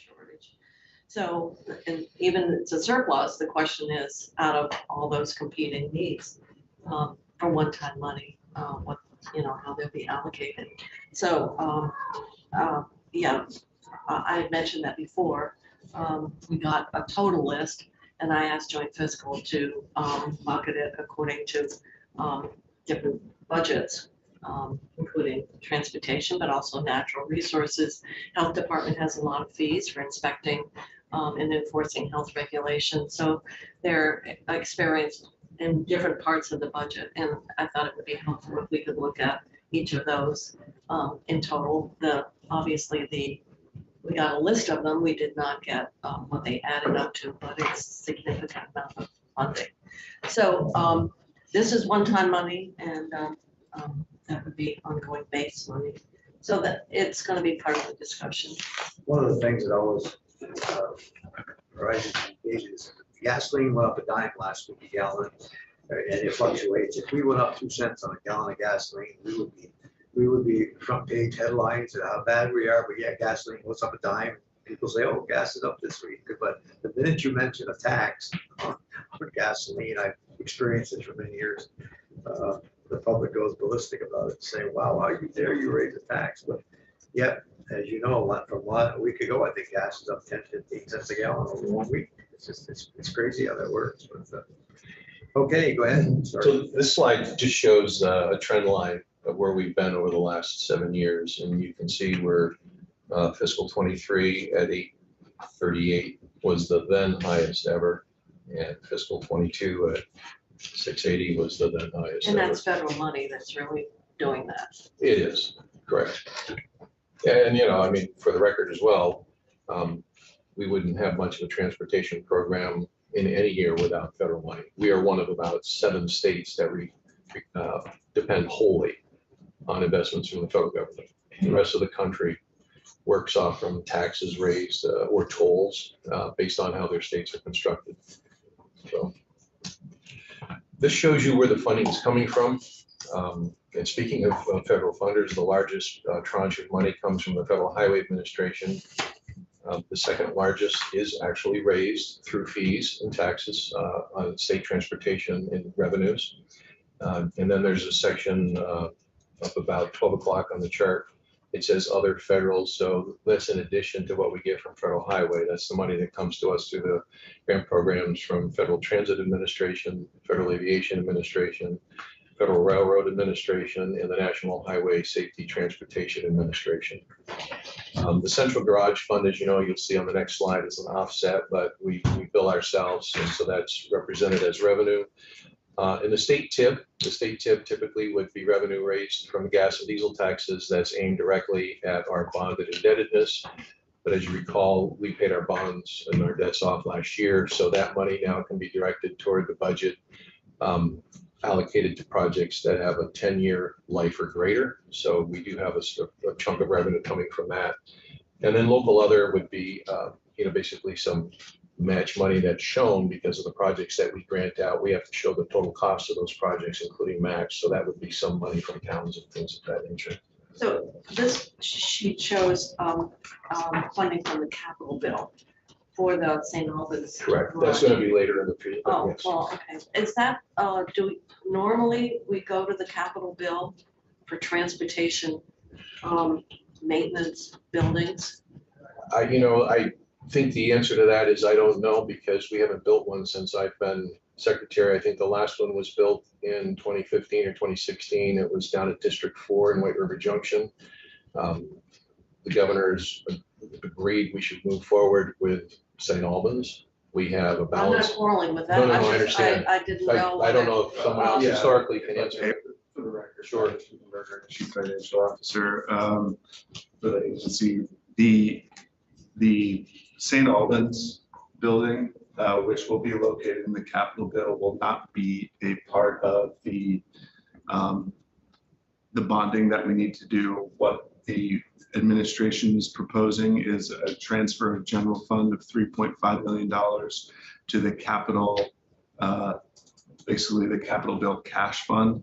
shortage. So, and even it's a surplus, the question is, out of all those competing needs, for one-time money, what, how they'll be allocated. So, yeah, I had mentioned that before. We got a total list, and I asked Joint Fiscal to bucket it according to different budgets, including transportation, but also natural resources. Health Department has a lot of fees for inspecting and enforcing health regulations. So they're experienced in different parts of the budget. And I thought it would be helpful if we could look at each of those in total. We got a list of them. We did not get what they added up to, but it's a significant amount of funding. So this is one-time money, and that would be ongoing base money. So that it's going to be part of the discussion. One of the things that always arises is gasoline went up a dime last week a gallon, and it fluctuates. If we went up 2 cents on a gallon of gasoline, we would be front page headlines of how bad we are. But yeah, gasoline goes up a dime. People say, "Oh, gas is up this week." But the minute you mention a tax on gasoline, I've experienced it for many years. The public goes ballistic about it, saying, "Wow, how you dare you raise the tax?" But yet, as you know, from a week ago, I think gas is up 10, 15 cents a gallon over 1 week. It's just it's crazy how that works. But okay, go ahead. So this slide just shows a trend line of where we've been over the last 7 years, and you can see where fiscal 23 at 838 was the then highest ever, and fiscal 22 at 680 was the then highest and ever. that's federal money that's really doing that. It is, correct. And, I mean, for the record as well, we wouldn't have much of a transportation program in any year without federal money. We are one of about 7 states that depend wholly on investments from the federal government. The rest of the country works off from taxes raised or tolls based on how their states are constructed. So this shows you where the funding is coming from. And speaking of federal funders, the largest tranche of money comes from the Federal Highway Administration. The second largest is actually raised through fees and taxes on state transportation and revenues. And then there's a section up about 12 o'clock on the chart. It says other federal, so that's in addition to what we get from Federal Highway. That's the money that comes to us through the grant programs from Federal Transit Administration, Federal Aviation Administration, Federal Railroad Administration, and the National Highway Safety Transportation Administration. The Central Garage Fund, as you know, you'll see on the next slide, is an offset, but we bill ourselves, and so that's represented as revenue. And the state tip typically would be revenue raised from gas and diesel taxes that's aimed directly at our bonded indebtedness. But as you recall, we paid our bonds and our debts off last year, so that money now can be directed toward the budget allocated to projects that have a 10-year life or greater. So we do have a chunk of revenue coming from that. And then local other would be, basically some match money that's shown because of the projects that we grant out. We have to show the total cost of those projects, including match. So that would be some money from towns and things of that nature. So this sheet shows funding from the capital bill for the St. Albans. Correct. That's going to be later in the period. Oh, yes. well, okay. Is that, normally we go to the capital bill for transportation maintenance buildings? I think the answer to that is I don't know, because we haven't built one since I've been secretary. I think the last one was built in 2015 or 2016. It was down at District 4 in White River Junction. The governor's agreed we should move forward with St. Albans. We have a balance. I'm not quarreling with that. No, I understand. I didn't know. I don't know if someone else historically can answer. For the record, Sure. Chief Financial Officer for the agency. The St. Albans building, which will be located in the Capitol bill, will not be a part of the bonding that we need to do. What the administration is proposing is a transfer of general fund of $3.5 million to the capital, basically the capital bill cash fund.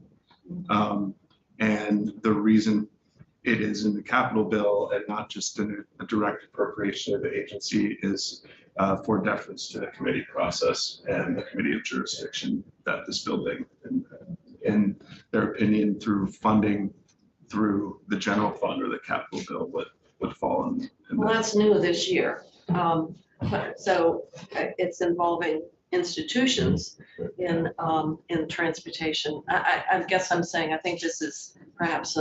And the reason it is in the capital bill and not just in a direct appropriation of the agency is for deference to the committee process and the committee of jurisdiction that this building, in their opinion, through funding through the general fund or the capital bill would fall in. Well, that's new this year. So it's involving institutions in transportation. I guess I'm saying, I think this is perhaps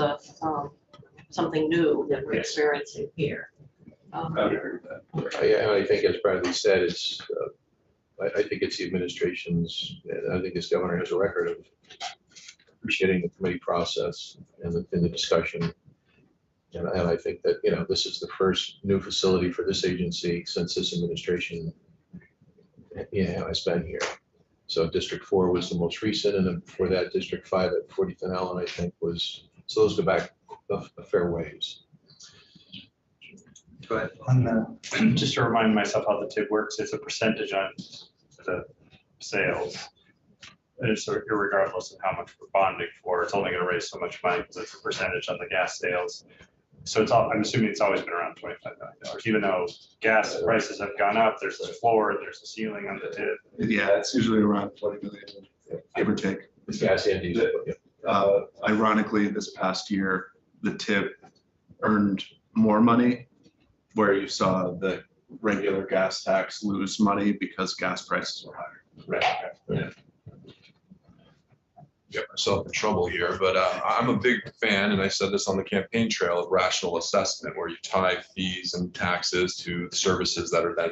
something new that we're experiencing here. I would agree with that. Yeah, and I think as Bradley said, it's, I think it's the administration's, and I think this governor has a record of appreciating the committee process and the discussion. And I think that, you know, this is the first new facility for this agency since this administration, you know, has been here. So District 4 was the most recent, and then before that, District 5 at 40th and Allen, I think was, so those go back a fair ways. Go ahead. On the, just to remind myself how the TIP works, it's a percentage on the sales. And it's irregardless of how much we're bonding for, it's only gonna raise so much money because it's a percentage on the gas sales. So it's all, I'm assuming it's always been around $25 million, even though gas prices have gone up, there's a floor, there's a ceiling on the TIP. Yeah, it's usually around 20 million, give or take. It's gas and diesel. Ironically, this past year, the TIP earned more money, where you saw the regular gas tax lose money because gas prices were higher. Right, okay. Get myself in trouble here, but I'm a big fan, and I said this on the campaign trail, of rational assessment, where you tie fees and taxes to the services that are then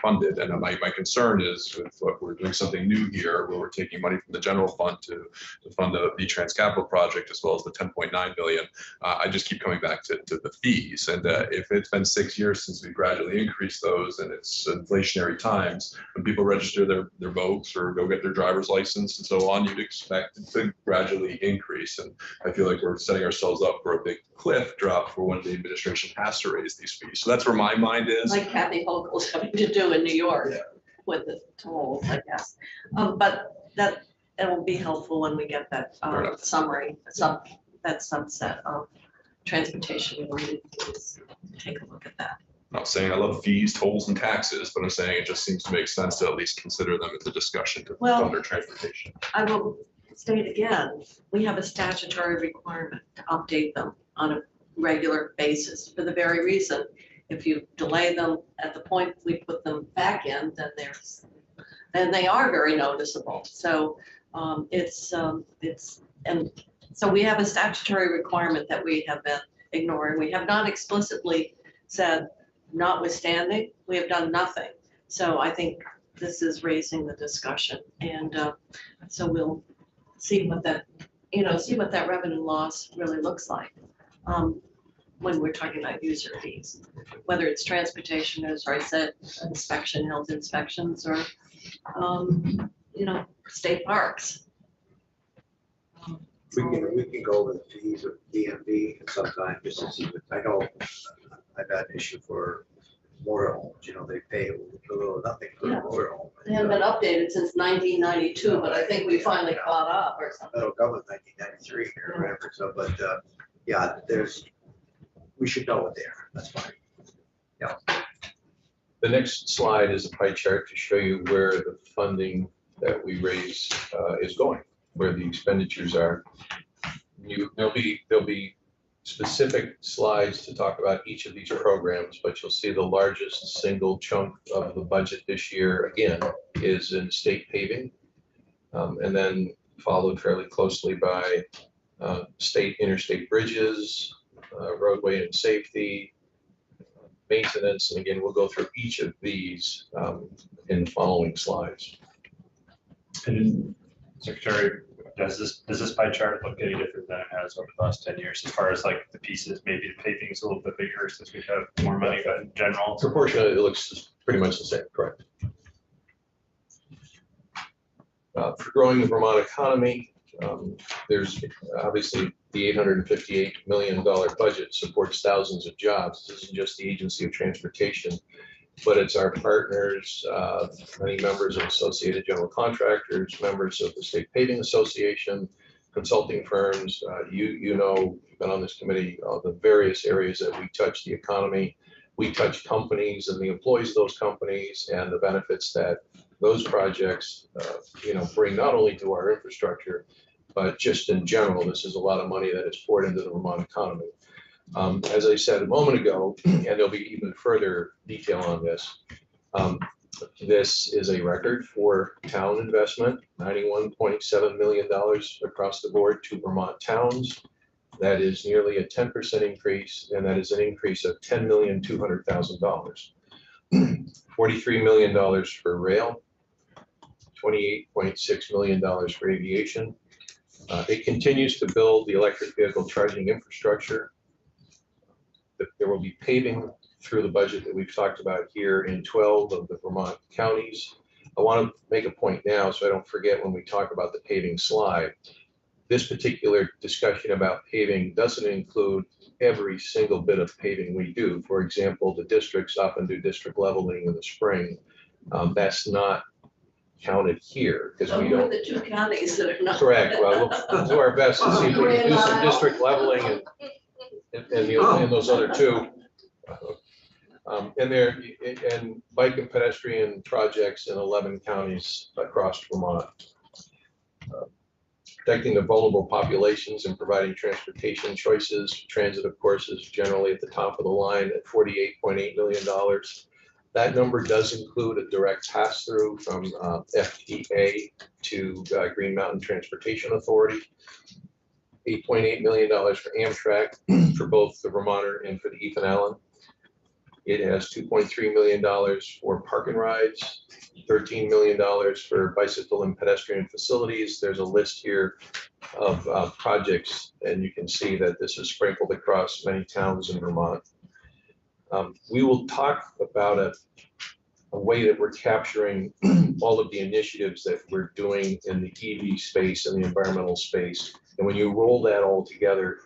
funded. And my concern is with what we're doing something new here, where we're taking money from the general fund to fund the V-Trans capital project, as well as the 10.9 billion. I just keep coming back to the fees, and if it's been 6 years since we gradually increased those, and it's inflationary times, when people register their votes or go get their driver's license and so on, you'd expect it to gradually increase. And I feel like we're setting ourselves up for a big cliff drop for when the administration has to raise these fees. So that's where my mind is. Like Kathy Hochul's having to do in New York Yeah. with the tolls, I guess. But it will be helpful when we get that Fair enough. summary, that subset of transportation related fees. Take a look at that. I'm not saying I love fees, tolls, and taxes, but I'm saying it just seems to make sense to at least consider them as a discussion to Well- fund our transportation. I will state again, we have a statutory requirement to update them on a regular basis for the very reason, if you delay them at the point we put them back in, then they are very noticeable. So and so we have a statutory requirement that we have been ignoring. We have not explicitly said notwithstanding, we have done nothing. So I think this is raising the discussion, and so we'll see what that revenue loss really looks like when we're talking about user fees, whether it's transportation, as I said, health inspections, or state parks. We can go over the fees of DMV sometime, just to see, but I know I've had an issue for motor homes, they pay a little or nothing for Yeah. a motor home. They haven't been updated since 1992, but I think we finally caught up or something. Federal government 1993 or whatever, so, but, yeah, we should know what they are, that's fine. The next slide is a pie chart to show you where the funding that we raise is going, where the expenditures are. There'll be specific slides to talk about each of these programs, but you'll see the largest single chunk of the budget this year, again, is in state paving. And then followed fairly closely by state interstate bridges, roadway and safety, maintenance. And again, we'll go through each of these in the following slides. And Secretary, does this pie chart look any different than it has over the last 10 years as far as like the pieces? Maybe the paving is a little bit bigger since we have more money, but in general. Proportionally, it looks pretty much the same, correct? For growing the Vermont economy, there's obviously the $858 million budget supports thousands of jobs. This isn't just the Agency of Transportation, but it's our partners, many members of Associated General Contractors, members of the State Paving Association, consulting firms. You know, you've been on this committee, the various areas that we touch the economy. We touch companies and the employees of those companies and the benefits that those projects, bring not only to our infrastructure, but just in general. This is a lot of money that is poured into the Vermont economy. As I said a moment ago, and there'll be even further detail on this, this is a record for town investment, $91.7 million across the board to Vermont towns. That is nearly a 10% increase, and that is an increase of $10,200,000. $43 million for rail, $28.6 million for aviation. It continues to build the electric vehicle charging infrastructure. There will be paving through the budget that we've talked about here in 12 of the Vermont counties. I want to make a point now so I don't forget when we talk about the paving slide. This particular discussion about paving doesn't include every single bit of paving we do. For example, the districts often do district leveling in the spring. That's not counted here because we We're don't. the two counties that are not. Correct. Well, we'll do our best to see if we can do some district leveling and those other two. And bike and pedestrian projects in 11 counties across Vermont. Protecting the vulnerable populations and providing transportation choices. Transit, of course, is generally at the top of the line at $48.8 million. That number does include a direct pass-through from FTA to Green Mountain Transportation Authority. $8.8 million for Amtrak for both the Vermonter and for the Ethan Allen. It has $2.3 million for park and rides, $13 million for bicycle and pedestrian facilities. There's a list here of projects, and you can see that this is sprinkled across many towns in Vermont. We will talk about a way that we're capturing all of the initiatives that we're doing in the EV space and the environmental space. And when you roll that all together,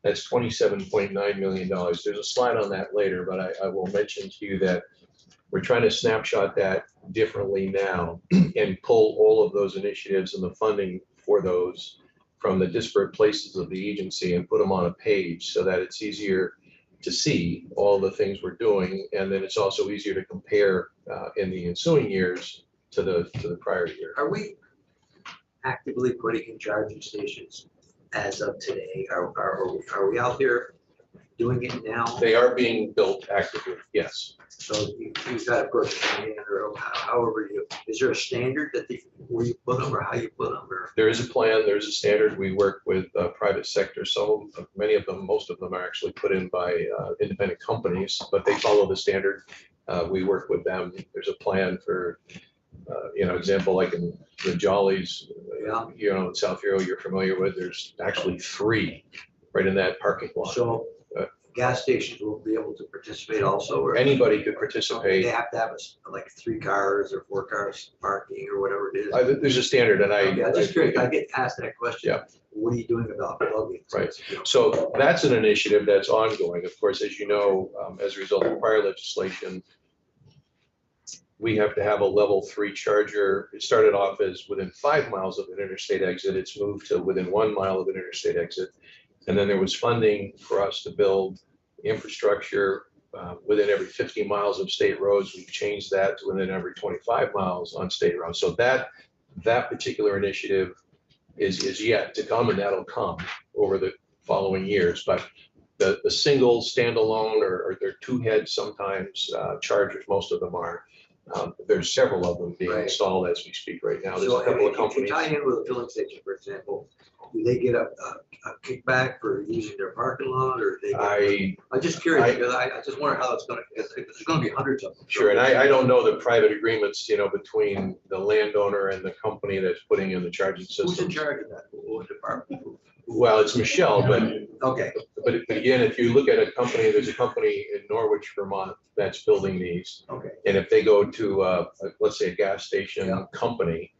that's $27.9 million. There's a slide on that later, but I will mention to you that we're trying to snapshot that differently now and pull all of those initiatives and the funding for those from the disparate places of the agency and put them on a page so that it's easier to see all the things we're doing. And then it's also easier to compare in the ensuing years to the prior year. Are we actively putting in charging stations as of today? Are we out there doing it now? They are being built actively, yes. So you've got a person in or however is there a standard that where you put them or how you put them? Or? There is a plan, there's a standard. We work with private sector. Many of them, most of them are actually put in by independent companies, but they follow the standard. We work with them. There's a plan for, example, like in the Jollies, in South Hero, you're familiar with, there's actually 3 right in that parking lot. So gas stations will be able to participate also? Or anybody could participate. They have to have like 3 cars or 4 cars parking or whatever it is. There's a standard, and I'm just curious. I get asked that question. Yeah. What are you doing about plugging? Right. So that's an initiative that's ongoing. Of course, as you know, as a result of prior legislation, we have to have a level 3 charger. It started off as within 5 miles of an interstate exit. It's moved to within 1 mile of an interstate exit. And then there was funding for us to build infrastructure within every 50 miles of state roads. We've changed that to within every 25 miles on state roads. So that particular initiative is yet to come, and that'll come over the following years. But the single standalone or they're 2 heads sometimes chargers, most of them are. There's several of them being installed as we speak right now. There's so a couple of companies. If you tie in with a filling station, for example, do they get a kickback for using their parking lot, or they? I'm just curious because I just wonder how it's going to. There's going to be hundreds of them. Sure, and I don't know the private agreements, between the landowner and the company that's putting in the charging system. Who's in charge of that? What department? Well, it's Michelle, but okay. But again, if you look at a company, there's a company in Norwich, Vermont, that's building these. Okay. And if they go to, let's say, a gas station company,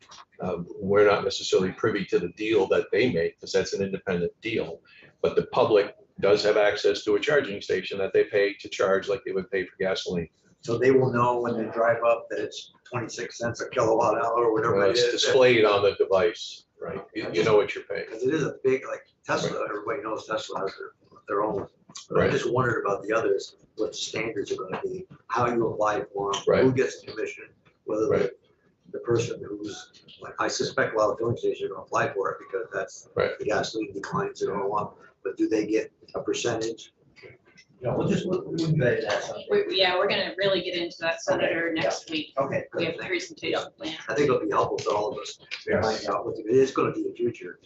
we're not necessarily privy to the deal that they make because that's an independent deal. But the public does have access to a charging station that they pay to charge like they would pay for gasoline. So they will know when they drive up that it's 26 cents a kilowatt hour or whatever it It's is. displayed on the device, right? You know what you're paying. Because it is a big, like Tesla, everybody knows Tesla has their own. But I Right. just wondered about the others, what the standards are gonna be, how you apply for them, Right. who gets the commission, whether Right. the person who's, like, I suspect a lot of filling stations are gonna apply for it because that's Right. the gasoline declines they're gonna want, but do they get a percentage? Yeah, we'll do that someday. Yeah, we're gonna really get into that, Senator, next week. Okay. We good. have a presentation plan. I think it'll be helpful to all of us to find out what it is gonna be the future.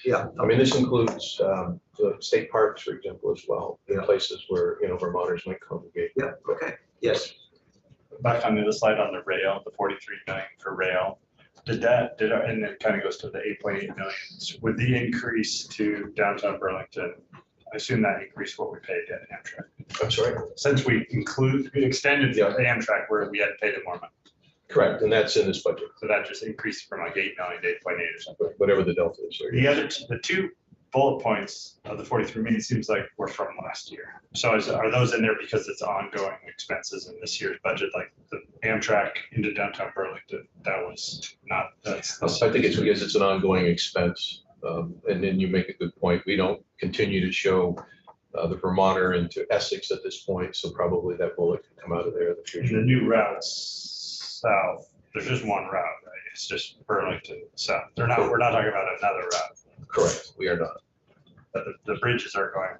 Yeah. I mean, this includes the state parks, for example, as well, in Yeah. places where, Vermonters might congregate. Yeah, okay, yes. Back on the other slide on the rail, the 43 million for rail, and it kind of goes to the 8.8 million. With the increase to downtown Burlington, I assume that increased what we paid at Amtrak. I'm sorry? Since we extended the Yeah. Amtrak where we had to pay them more money. Correct, and that's in this budget, So that just increased from like 8 million to 8.8 or something. whatever the delta is there. The two bullet points of the 43 million seems like were from last year. So are those in there because it's ongoing expenses in this year's budget, like the Amtrak into downtown Burlington? That was not, that's. I think it's because it's an ongoing expense. And then you make a good point. We don't continue to show the Vermonter into Essex at this point, so probably that bullet can come out of there in the And future. the new routes south, there's just one route, right? It's just Burlington south. We're not talking about another route, Correct, we are not. but the bridges are going.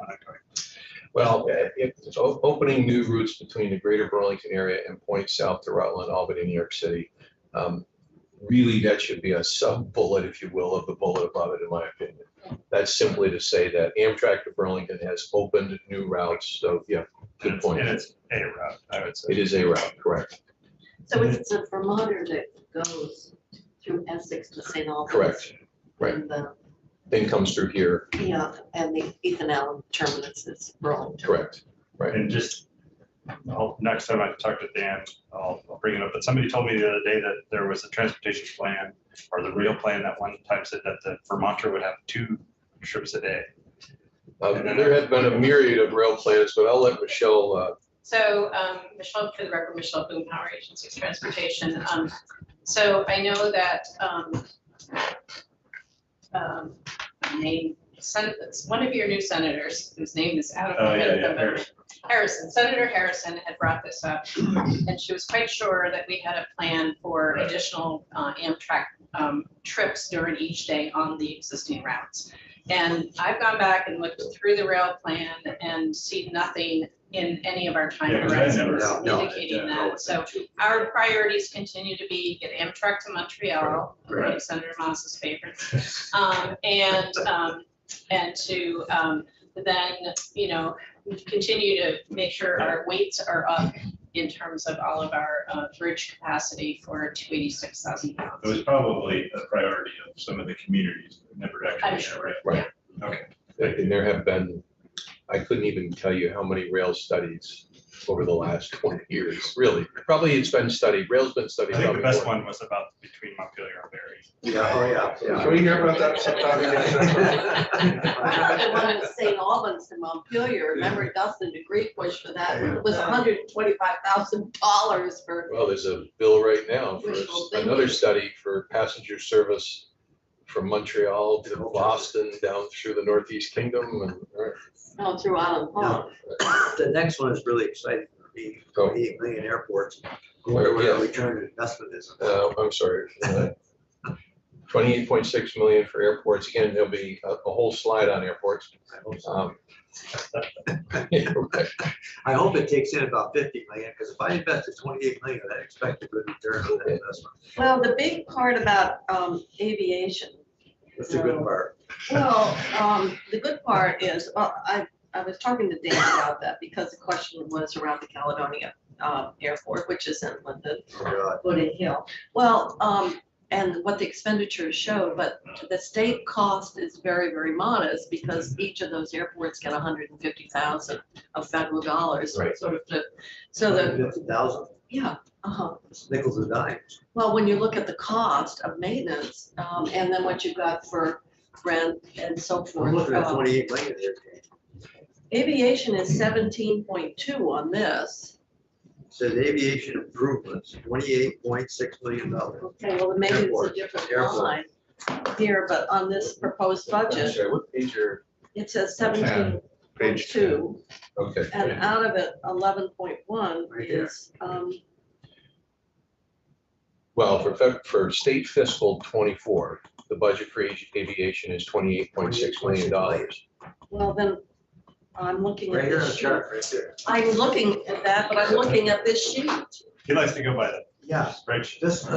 Well, opening new routes between the greater Burlington area and points south to Rutland, Albany, New York City. Really, that should be a sub-bullet, if you will, of the bullet above it, in my opinion. That's simply to say that Amtrak to Burlington has opened new routes, so yeah, good point. And it's a route, I would say. It is a route, correct, So it's a Vermonter that goes through Essex to St. Albans. correct. Right. And the, Then comes through here, yeah, and the Ethan Allen terminus is Burlington. correct. And just, next time I talk to Dan, I'll bring it up, but somebody told me the other day that there was a transportation plan or the real plan that one time said that the Vermonter would have 2 trips a day. There have been a myriad of rail plans, but I'll let Michelle, So Michelle, for the record, Michelle Boone, Power Agencies Transportation. So I know that one of your new senators, whose name is out of my head. Harrison, Senator Harrison had brought this up, and she was quite sure that we had a plan for additional Amtrak trips during each day on the existing routes. And I've gone back and looked through the rail plan and see nothing in any of our time Yeah, 'cause I never- horizons No, indicating that. So our priorities continue to be get Amtrak to Montreal, Right. Senator Moss's favorite, and to then, continue to make sure our weights are up in terms of all of our bridge capacity for 286,000 It pounds. was probably a priority of some of the communities, but never I'm actually. sure, Right. Okay. and there have been, I couldn't even tell you how many rail studies over the last 20 years, really. Probably it's been studied, rail's been studied. I think the probably best more. one was about between Montpelier and Barry. Yeah, oh, yeah. Can we hear about that sometime? The one in St. Albans to Montpelier, remember Dustin DeGree pushed for that, it was $125,000 for, Well, there's a bill right now for Wishful thinking. another study for passenger service from Montreal to Boston down through the Northeast Kingdom and, no, through Island Park. The next one is really exciting for me, Oh. 28 million airports, Where- where yeah. our return on investment is. I'm sorry. 28.6 million for airports. Again, there'll be a whole slide on airports. Yeah, right. I hope it takes in about 50 million, because if I invested 28 million, I expect a good return on that investment. Well, the big part about aviation, That's the good part. well, the good part is, I was talking to Dan about that because the question was around the Caledonia Airport, which is in Linden, Oh, God. Wooded Hill. Well, and what the expenditures show, but the state cost is very, very modest because each of those airports get 150,000 of federal dollars. Right. Sort of so the, 50,000, yeah, nickels and dimes. well, when you look at the cost of maintenance, and then what you got for rent and so forth. I'm looking at 28 million there. Aviation is 17.2 on this. Says aviation improvements, $28.6 million. Okay, well, maybe it's a Airport, different airport. line here, but on this proposed budget, Sorry, what page are, it says 17.2. page 10. Okay. And out of it, 11.1 Right there. is, Well, for state fiscal '24, the budget for aviation is $28.6 million. well, then, I'm looking Right at here on this the sheet. chart, right there. I'm looking at that, but I'm looking at this sheet. He likes to go by the Yeah, spreadsheet, that's, not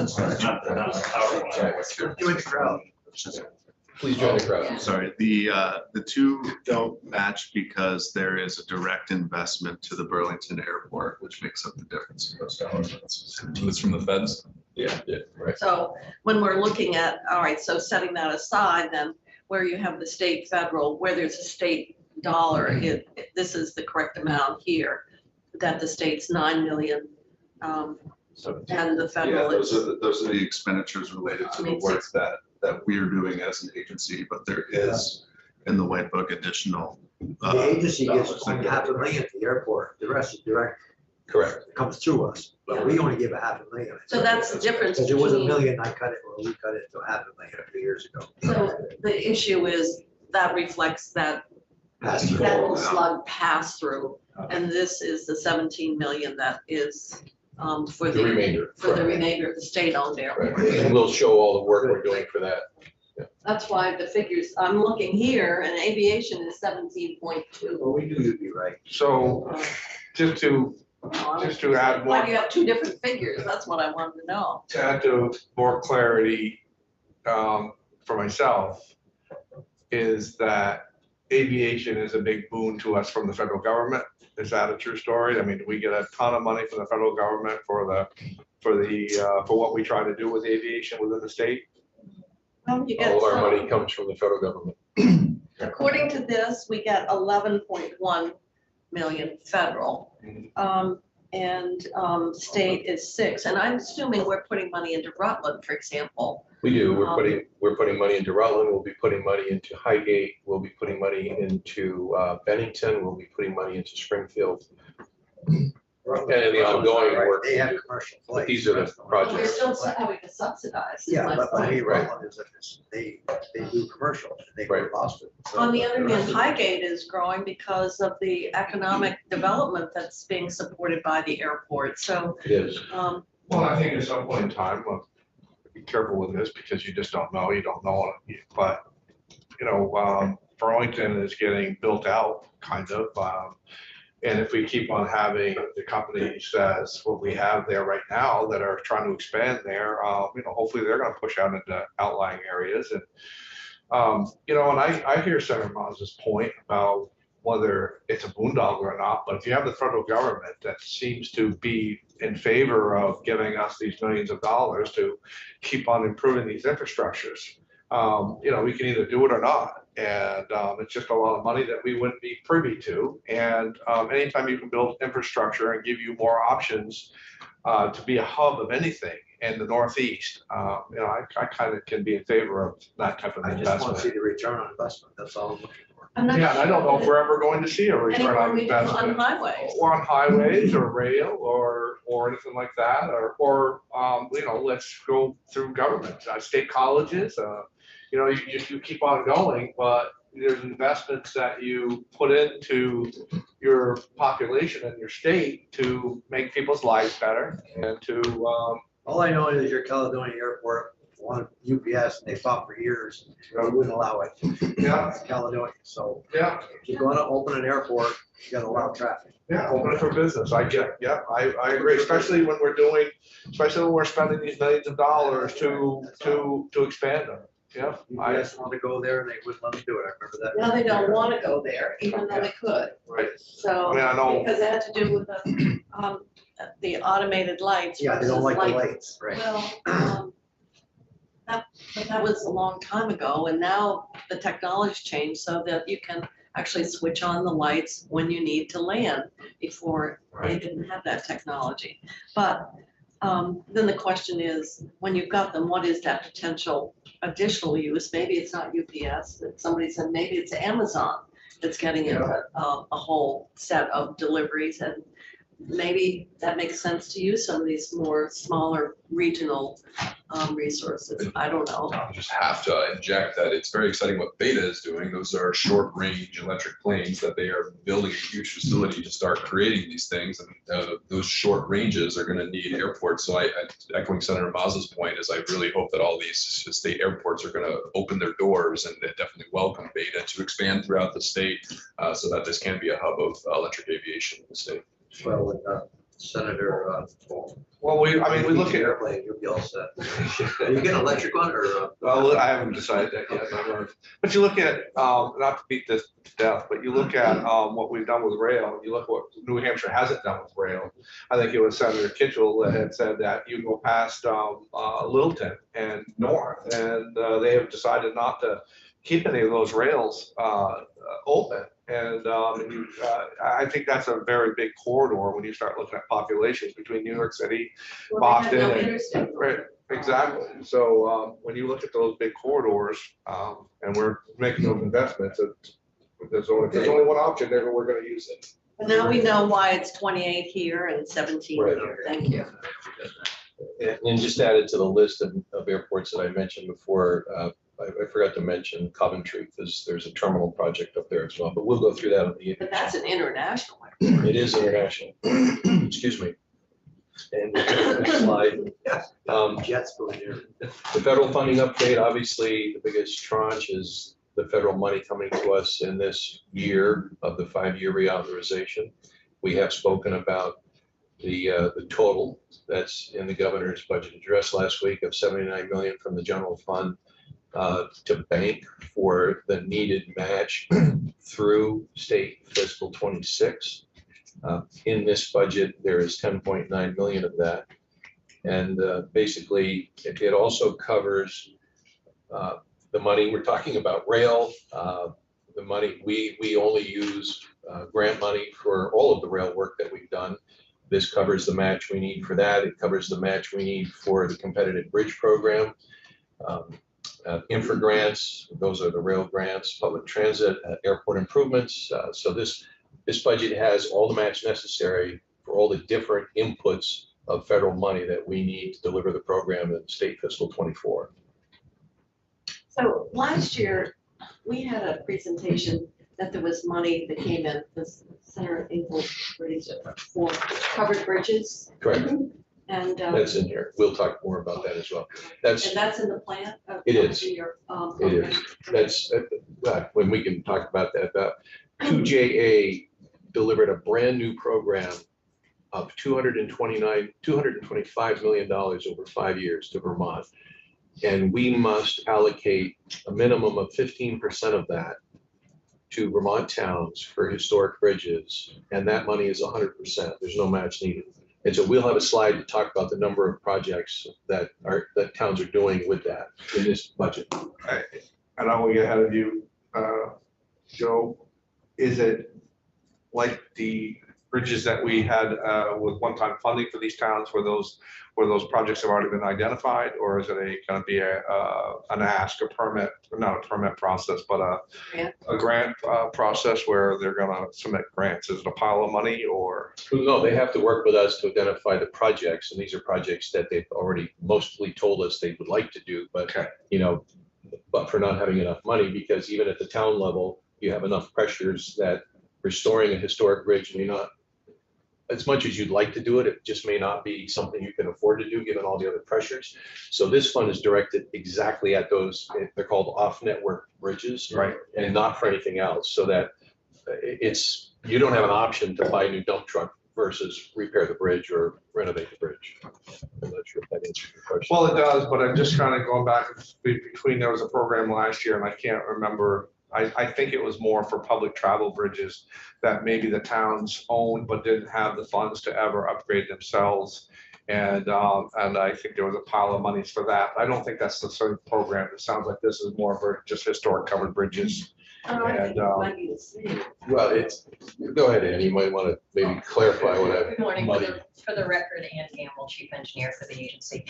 the PowerPoint. you in the crowd. Please join the crowd. Sorry, the two don't match because there is a direct investment to the Burlington Airport, which makes up the difference. in those dollars. It's from the feds. Yeah, right. So when we're looking at, all right, so setting that aside, then where you have the state federal, where there's a state dollar, this is the correct amount here, that the state's 9 million, So and the Yeah, federal those is, are the expenditures related to the work that we're doing as an agency, but there is in the white book additional. The agency gets dollars only that go $500,000 at the airport, the rest is direct, Correct. it comes through us, but we only give $500,000. so that's the difference Because it was $1 between, million, I cut it, or we cut it to $500,000 a few years ago. so the issue is that reflects that Pass through. federal slug pass through, and this is the 17 million that is, for The remainder. for the correct. remainder of the state-owned airport. Right. And we'll show all the work we're doing for that. That's why the figures, I'm looking here, and aviation is 17.2. Well, we knew you'd be right. So just to add Why more, do you have two different figures? That's what I wanted to know. to add to more clarity for myself, is that aviation is a big boon to us from the federal government. Is that a true story? I mean, do we get a ton of money from the federal government for what we try to do with aviation within the state? Well, you get All of our some. money comes from the federal government. According to this, we get 11.1 million federal. And state is 6, and I'm assuming we're putting money into Rutland, for example. We do, we're putting money into Rutland, we'll be putting money into Highgate, we'll be putting money into Bennington, we'll be putting money into Springfield. And in the ongoing work, They have commercial but flights. these are the We're projects. still having to subsidize. is Yeah, my but I point. mean, Rutland is, they do commercial, and they go to Right. Boston. So On the other hand, rest of- Highgate is growing because of the economic development that's being supported by the airport, so, It is. Well, I think at some point in time, we'll be careful with this because you just don't know, but, Burlington is getting built out, kind of. And if we keep on having the companies as what we have there right now that are trying to expand there, hopefully they're gonna push out into outlying areas and, and I hear Senator Mazza's point about whether it's a boondoggle or not, but if you have the federal government that seems to be in favor of giving us these millions of dollars to keep on improving these infrastructures, we can either do it or not. And it's just a lot of money that we wouldn't be privy to. And anytime you can build infrastructure and give you more options to be a hub of anything in the Northeast, I kind of can be in favor of that type of I just want to see investment. the return on investment, that's all I'm looking for. I'm not Yeah, and I don't know if sure we're ever going to see a return anywhere on we do on investment. highways. Or on highways or rail or anything like that, or let's go through government, state colleges, you keep on going, but there's investments that you put into your population and your state to make people's lives better and to, All I know is your Caledonia Airport wanted UPS, and they fought for years, we wouldn't allow it. Yeah. It's Caledonia, so yeah, if you're gonna open an airport, you gotta allow traffic. open it for business. I agree, especially when we're spending these millions of dollars to expand them. Yeah, UPS wanted to go there, and they wouldn't let me do it, I remember that. Now they don't want to go there, even though they could, right. so, I mean, I know, because it had to do with the automated lights. Yeah, they don't versus like the lights, right? Well, that was a long time ago, and now the technology's changed so that you can actually switch on the lights when you need to land. Before, they didn't have that technology. But then the question is, when you've got them, what is that potential additional use? Maybe it's not UPS, but somebody said maybe it's Amazon. it's getting a whole set of deliveries, and maybe that makes sense to use some of these more smaller regional resources. I don't know. I just have to inject that it's very exciting what Beta is doing. Those are short range electric planes that they are building a huge facility to start creating these things. And those short ranges are going to need airports. So echoing Senator Mazza's point is I really hope that all these state airports are going to open their doors and definitely welcome Beta to expand throughout the state so that this can be a hub of electric aviation in the state. Well, with Senator, Well, we look at, airplane, you'll be all set. Are you getting electric one or? well, I haven't decided that yet. But you look at, not to beat this to death, but you look at what we've done with rail, and you look at what New Hampshire hasn't done with rail. I think it was Senator Kitchell that had said that you go past Littleton and north, and they have decided not to keep any of those rails open. And I think that's a very big corridor when you start looking at populations between New York City, Boston, and right, exactly. So when you look at those big corridors, and we're making those investments, there's only one option there, and we're going to use it. But now we know why it's 28 here and 17 Right. here. Thank you. And just added to the list of airports that I mentioned before, I forgot to mention Coventry, because there's a terminal project up there as well, but we'll go through that on the. But that's an international one. It is international. Excuse me. And next slide. Jets going here. The federal funding update, obviously, the biggest tranche is the federal money coming to us in this year of the 5-year reauthorization. We have spoken about the total that's in the governor's budget address last week of $79 million from the general fund to bank for the needed match through state fiscal 26. In this budget, there is 10.9 million of that. And basically, it also covers the money we're talking about, rail, the money, we only use grant money for all of the rail work that we've done. This covers the match we need for that. It covers the match we need for the competitive bridge program. Infra grants, those are the rail grants, public transit, airport improvements. So this budget has all the match necessary for all the different inputs of federal money that we need to deliver the program in state fiscal 24. So last year, we had a presentation that there was money that came in, this Senator Ingles for covered bridges. Correct. And That's in here. We'll talk more about that as well. That's and that's in the plan? It is. Your, It is. That's when we can talk about that. 2JA delivered a brand new program of $225 million over 5 years to Vermont. And we must allocate a minimum of 15% of that to Vermont towns for historic bridges. And that money is 100%. There's no match needed. And so we'll have a slide to talk about the number of projects that towns are doing with that in this budget. I don't want to get ahead of you, Joe. Is it like the bridges that we had with one-time funding for these towns where those projects have already been identified, or is it going to be an ask, a permit, not a permit process, but a grant process where they're going to submit grants? Is it a pile of money or? No, they have to work with us to identify the projects, and these are projects that they've already mostly told us they would like to do, but but for not having enough money, because even at the town level, you have enough pressures that restoring a historic bridge may not, as much as you'd like to do it, it just may not be something you can afford to do given all the other pressures. So this fund is directed exactly at those, they're called off-network bridges, Right. And not for anything else, so that you don't have an option to buy a new dump truck versus repair the bridge or renovate the bridge. I'm not sure if that answers your question. Well, it does, but I'm just kind of going back between, there was a program last year and I can't remember. I think it was more for public travel bridges that maybe the towns owned but didn't have the funds to ever upgrade themselves. And I think there was a pile of monies for that. I don't think that's the sort of program. It sounds like this is more of just historic covered bridges. I think it might be the same. Well, go ahead, Ann, you might want to maybe clarify what I. Good morning, for the record, Ann Gamble, Chief Engineer for the agency.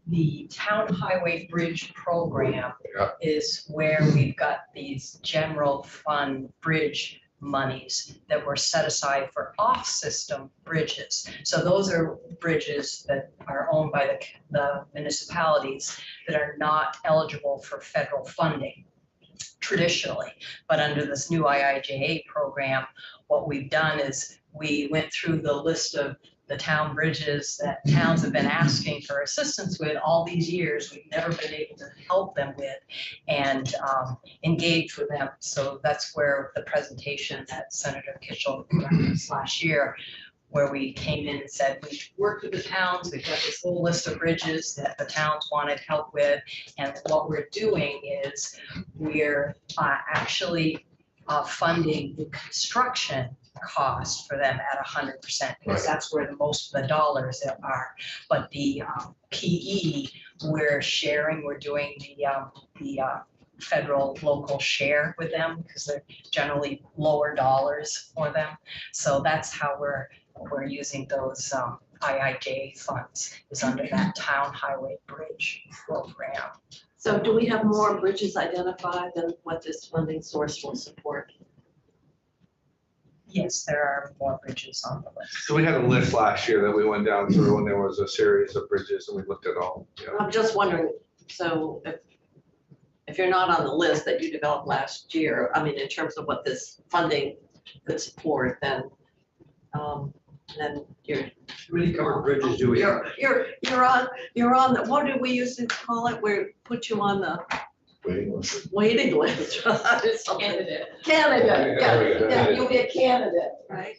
the town highway bridge program Yeah. is where we've got these general fund bridge monies that were set aside for off-system bridges. So those are bridges that are owned by the municipalities that are not eligible for federal funding traditionally. But under this new IIJA program, what we've done is we went through the list of the town bridges that towns have been asking for assistance with all these years. We've never been able to help them with and engage with them. So that's where the presentation that Senator Kitchell referenced last year, where we came in and said, we've worked with the towns, we've got this whole list of bridges that the towns wanted help with. And what we're doing is we're actually funding the construction cost for them at 100%, because that's where the most of the dollars are. But the PE, we're sharing, we're doing the federal local share with them because they're generally lower dollars for them. So that's how we're using those IIJA funds, is under that town highway bridge program. So do we have more bridges identified than what this funding source will support? Yes, there are more bridges on the list. So we had a list last year that we went down through, and there was a series of bridges, and we looked at all. You know. I'm just wondering, so if you're not on the list that you developed last year, I mean, in terms of what this funding could support, then you're. How many covered bridges do we have? You're on the, what did we used to call it? We put you on the waiting list. Candidate. Candidate, yeah, There we go. yeah, you'll be a candidate, right?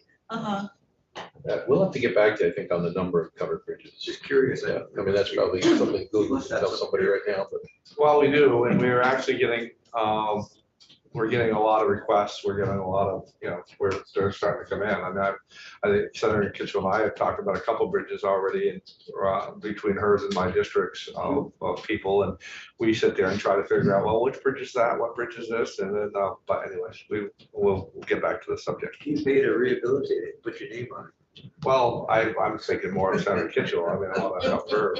We'll have to get back to, I think, on the number of covered bridges. Just curious. Yeah, I mean, that's probably something Google can tell somebody right now, but. Well, we do, and we're actually getting, we're getting a lot of requests. We're getting a lot of, you know, they're starting to come in. I mean, I think Senator Kitchell and I have talked about a couple bridges already in between hers and my districts of people. And we sit there and try to figure out, well, which bridge is that? What bridge is this? And then, but anyways, we'll get back to the subject. Keep me to rehabilitate it, put your name on it. Well, I'm thinking more of Senator Kitchell. I mean, I want to help her.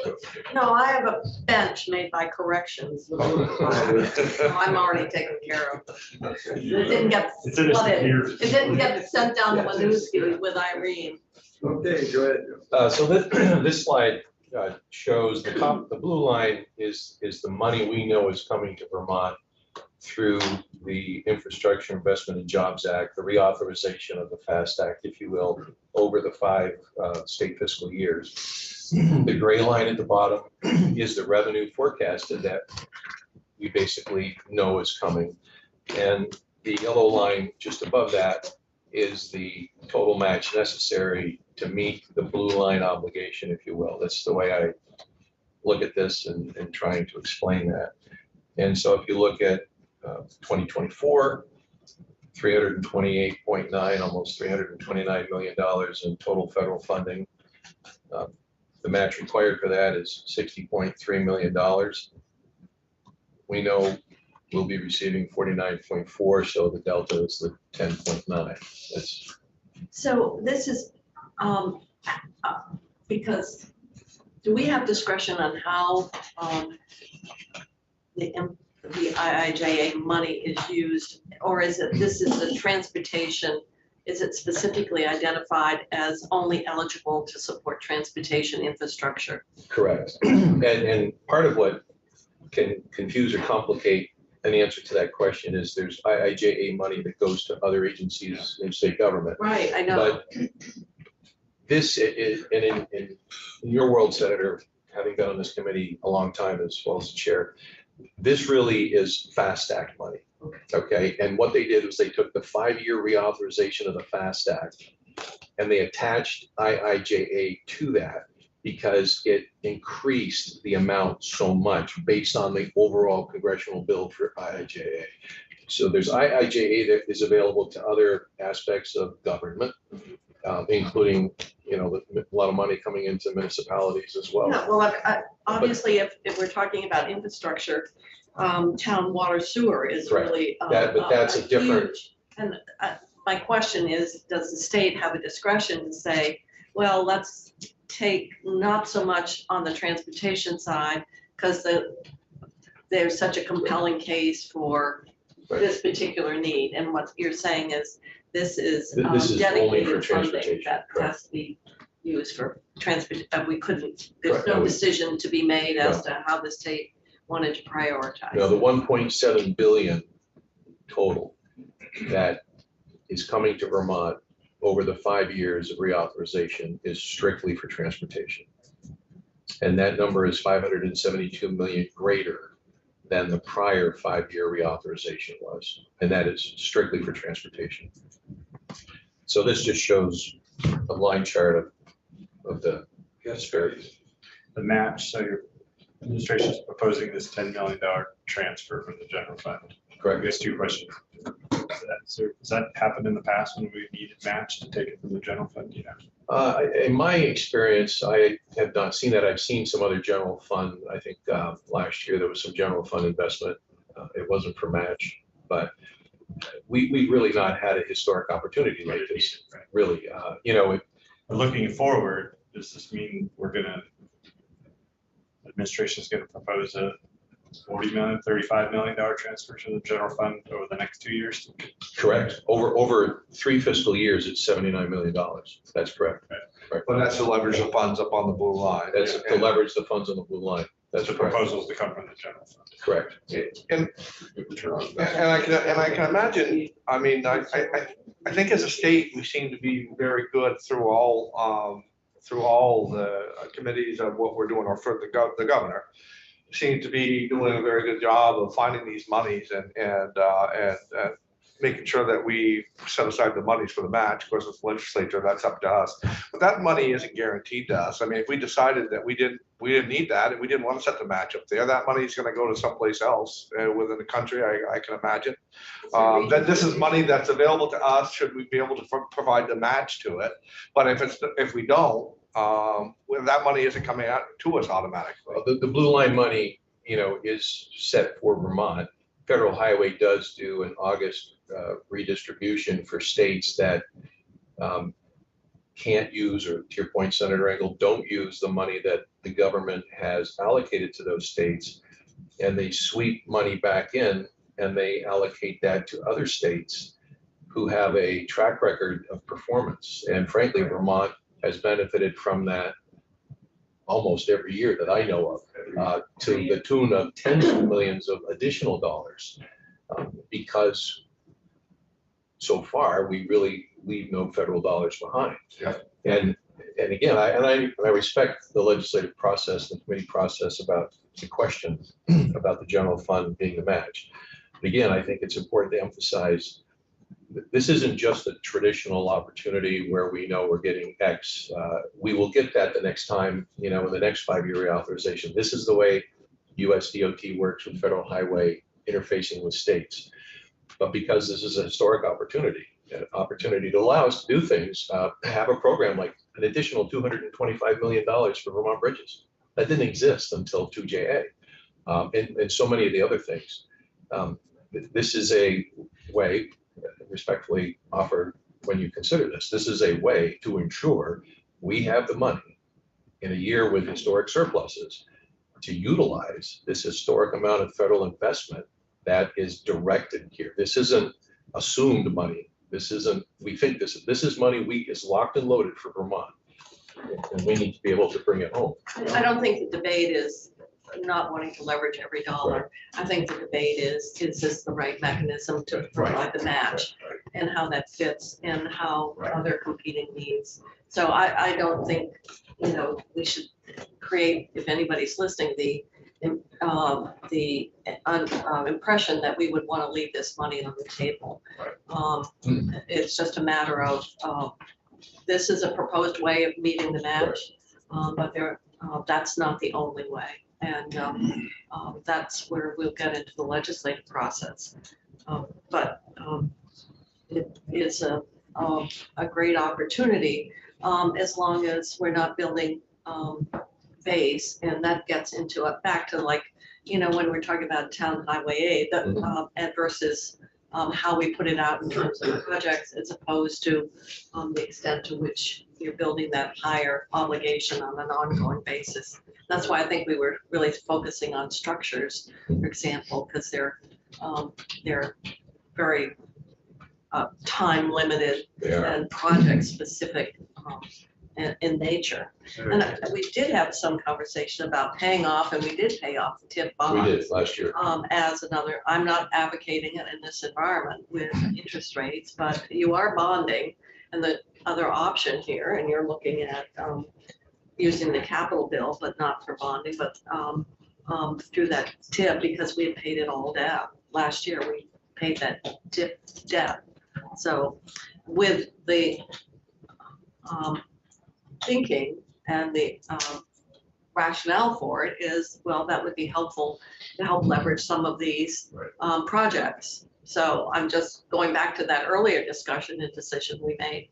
No, I have a bench made by corrections. So I'm already taken care of. It didn't get It's in his flooded. ears. It didn't get sent down to Winooski with Irene. Okay, go ahead. So this slide shows the blue line is the money we know is coming to Vermont through the Infrastructure Investment and Jobs Act, the reauthorization of the FAST Act, if you will, over the 5 state fiscal years. The gray line at the bottom is the revenue forecasted that we basically know is coming. And the yellow line just above that is the total match necessary to meet the blue line obligation, if you will. That's the way I look at this and trying to explain that. And so if you look at 2024, 328.9, almost $329 million in total federal funding. The match required for that is $60.3 million. We know we'll be receiving 49.4, so the delta is the 10.9. So this is, because do we have discretion on how the IIJA money is used? Or is it, this is the transportation, is it specifically identified as only eligible to support transportation infrastructure? Correct. And part of what can confuse or complicate an answer to that question is there's IIJA money that goes to other agencies in state government. Right, I know. But this is, and in your world, Senator, having been on this committee a long time as well as the chair, this really is FAST Act money. Okay, and what they did was they took the 5-year reauthorization of the FAST Act and they attached IIJA to that because it increased the amount so much based on the overall congressional bill for IIJA. So there's IIJA that is available to other aspects of government, including, you know, a lot of money coming into municipalities as well. Yeah, well, obviously, if we're talking about infrastructure, town water sewer is Correct. really. But that's a different. Huge, and my question is, does the state have a discretion to say, well, let's take not so much on the transportation side, because there's such a compelling case for Right. this particular need, and what you're saying is, this is This is only for dedicated funding transportation, that correct. has to be used for transport, we couldn't, there's Correct, no no, we- decision to be made as to how the state wanted to prioritize. Now, the 1.7 billion total that is coming to Vermont over the 5 years of reauthorization is strictly for transportation. And that number is 572 million greater than the prior 5-year reauthorization was. And that is strictly for transportation. So this just shows a line chart of the disparities. The match, so your administration is proposing this $10 million transfer from the general fund. I Correct. guess 2 questions. Has that happened in the past when we needed match to take it from the general fund? You know? In my experience, I have not seen that. I've seen some other general fund. I think last year there was some general fund investment. It wasn't for match, but we've really not had a historic opportunity like this, really. You know, But looking forward, does this mean administration's gonna propose a $40 million, $35 million transfer to the general fund over the next 2 years? correct. Over 3 fiscal years, it's $79 million. That's correct. Right. But that's to leverage the funds up on the blue line. That's to leverage the funds on the blue line. That's The correct. proposals to come from the general fund. Correct. And I can imagine, I mean, I think as a state, we seem to be very good through all the committees of what we're doing, or for the governor. Seem to be doing a very good job of finding these monies and making sure that we set aside the monies for the match. Of course, it's legislature, that's up to us. But that money isn't guaranteed to us. I mean, if we decided that we didn't need that, and we didn't want to set the match up there, that money is going to go to someplace else within the country, I can imagine. That this is money that's available to us, should we be able to provide the match to it. But if we don't, well, that money isn't coming out to us automatically. The blue line money, you know, is set for Vermont. Federal Highway does do an August redistribution for states that can't use, or to your point, Senator Engel, don't use the money that the government has allocated to those states. And they sweep money back in and they allocate that to other states who have a track record of performance. And frankly, Vermont has benefited from that almost every year that I know of, to the tune of tens of millions of additional dollars, because so far we really leave no federal dollars behind. Yeah. And again, I respect the legislative process, the committee process about the question about the general fund being the match. But again, I think it's important to emphasize this isn't just a traditional opportunity where we know we're getting X. We will get that the next time, you know, in the next 5-year reauthorization. This is the way US DOT works with Federal Highway interfacing with states. But because this is a historic opportunity, an opportunity to allow us to do things, have a program like an additional $225 million for Vermont bridges. That didn't exist until 2JA, and so many of the other things. This is a way, respectfully offer, when you consider this is a way to ensure we have the money in a year with historic surpluses to utilize this historic amount of federal investment that is directed here. This isn't assumed money. This isn't, we think this is money is locked and loaded for Vermont. And we need to be able to bring it home. I don't think the debate is not wanting to leverage every dollar. I think the debate is this the right mechanism to provide the match, and how that fits and how other competing needs. So I don't think, you know, we should create, if anybody's listening, the impression that we would want to leave this money on the table. It's just a matter of, this is a proposed way of meeting the match, but that's not the only way. And that's where we'll get into the legislative process. But it is a great opportunity, as long as we're not building base, and that gets into back to, like, you know, when we're talking about town highway aid, and versus how we put it out in terms of projects, as opposed to the extent to which you're building that higher obligation on an ongoing basis. That's why I think we were really focusing on structures, for example, because they're very time limited They are. and project specific in nature. And we did have some conversation about paying off, and we did pay off the TIP We bonds. did last year. As another, I'm not advocating it in this environment with interest rates, but you are bonding. And the other option here, and you're looking at using the capital bill, but not for bonding, but through that TIP, because we had paid it all down. Last year, we paid that TIP debt. So with the thinking and the rationale for it is, well, that would be helpful to help leverage some of these projects. So I'm just going back to that earlier discussion and decision we made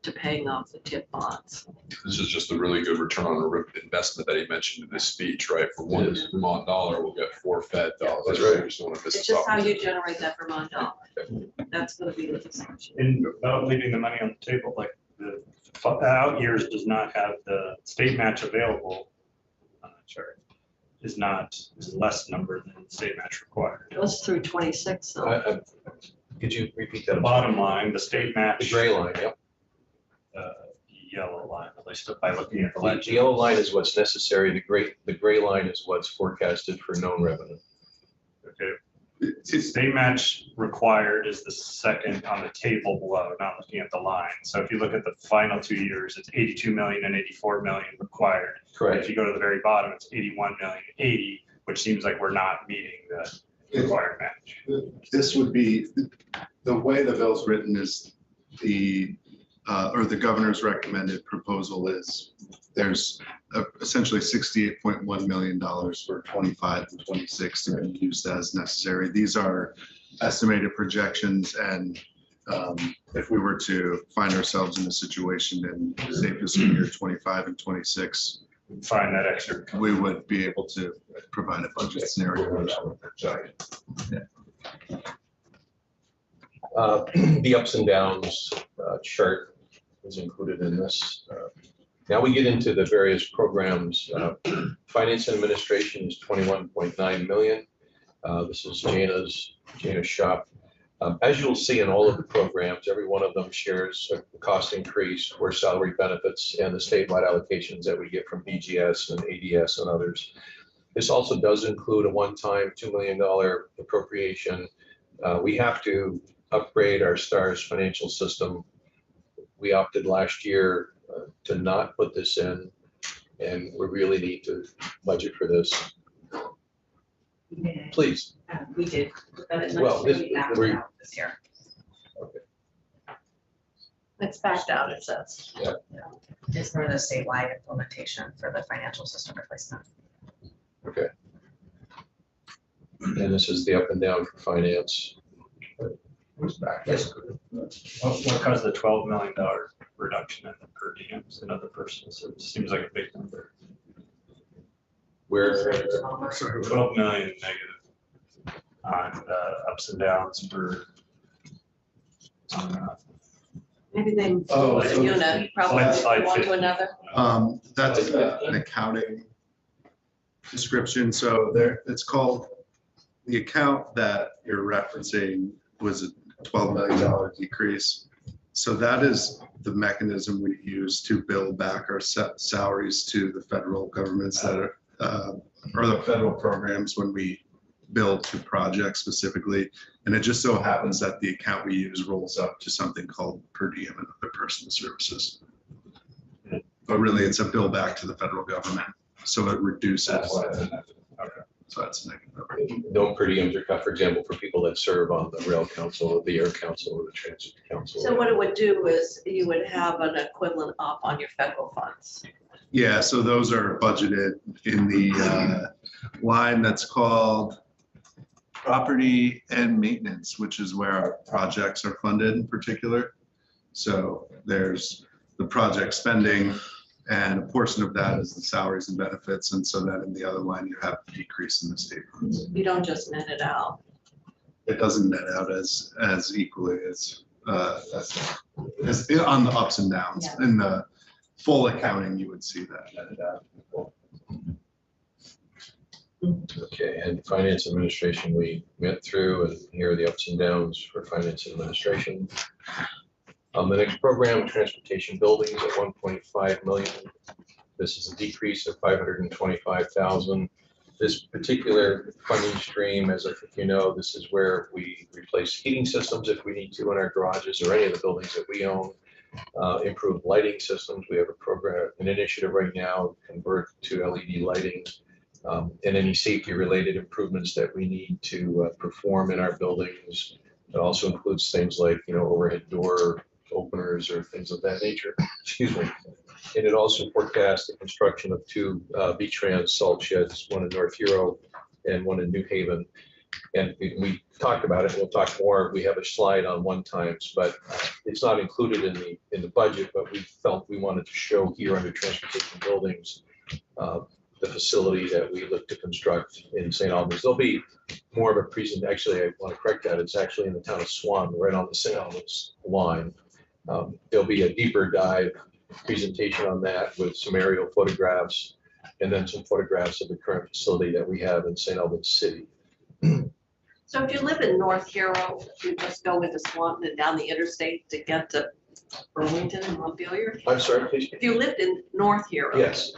to paying off the TIP bonds. This is just a really good return on investment that he mentioned in this speech, right? For one It is. Vermont dollar, we'll get 4 Fed dollars. That's right. I just don't want to miss It's this just how you opportunity. generate that Vermont dollar. That's gonna be the discussion. And about leaving the money on the table, like the out years does not have the state match available. Sorry, is less number than state match required. It goes through 26, so. Could you repeat that? Bottom line, the state The match. gray line, yep. Yellow line, at least by looking at the The legend. yellow line is what's necessary. The gray line is what's forecasted for known revenue. Okay. State match required is the second on the table below, not looking at the line. So if you look at the final 2 years, it's 82 million and 84 million required. If you go to the very bottom, it's 81 million, 80, which seems like we're not meeting the required match. This would be, the way the bill's written is or the governor's recommended proposal is there's essentially $68.1 million for 25 and 26 to be used as necessary. These are estimated projections, and if we were to find ourselves in a situation in say fiscal year 25 and 26, Find that extra. we would be able to provide a budget scenario. The ups and downs chart is included in this. Now we get into the various programs. Finance and administration is 21.9 million. This is Jana's shop. As you'll see in all of the programs, every one of them shares a cost increase where salary benefits and the statewide allocations that we get from BGS and ADS and others. This also does include a one-time $2 million appropriation. We have to upgrade our STARS financial system. We opted last year to not put this in, and we really need to budget for this. Please. We did, but it's Well, not this- really backed we're- out this year. It's backed out, it says. It's for the statewide implementation for the financial system replacement. Okay. And this is the up and down for finance. Who's back? Yes. What caused the $12 million reduction in the per diems and other personal services? Seems like a big number. Where, 12 million negative on ups and downs for. Maybe they moved Oh, a so- unit, probably Slide one to 50. another. That's an accounting description. So there, it's called, the account that you're referencing was a $12 million decrease. So that is the mechanism we use to bill back our salaries to the federal governments that are, or the federal programs when we bill to projects specifically. And it just so happens that the account we use rolls up to something called per diem and other personal services. But really, it's a bill back to the federal government, so it reduces. So that's a negative number. no per diems are cut, for example, for people that serve on the rail council, or the air council, or the transit council. So what it would do is you would have an equivalent up on your federal funds. Yeah, so those are budgeted in the line that's called property and maintenance, which is where our projects are funded in particular. So there's the project spending, and a portion of that is the salaries and benefits. And so then in the other line, you have a decrease in the state funds. You don't just net it out. It doesn't net out as equally as It's on the ups and downs. In the full accounting, you would see that netted out. Okay, and finance administration, we went through, and here are the ups and downs for finance administration. The next program, transportation buildings at 1.5 million. This is a decrease of 525,000. This particular funding stream, as I think you know, this is where we replace heating systems if we need to in our garages or any of the buildings that we own. Improve lighting systems. We have a program, an initiative right now, convert to LED lighting. And any safety related improvements that we need to perform in our buildings. It also includes things like, overhead door openers or things of that nature. Excuse me. And it also forecasts the construction of two V-Trans salt sheds, one in North Hero and one in New Haven. And we talked about it, and we'll talk more. We have a slide on one times, but it's not included in the budget, but we felt we wanted to show here under transportation buildings the facility that we look to construct in St. Albans. There'll be more of a present, actually, I want to correct that. It's actually in the town of Swan, right on the St. Albans line. There'll be a deeper dive presentation on that with some aerial photographs and then some photographs of the current facility that we have in St. Albans City. So if you live in North Hero, you just go into Swanton and down the interstate to get to Burlington and Montpelier? I'm sorry, please. If you lived in North Hero. Yes.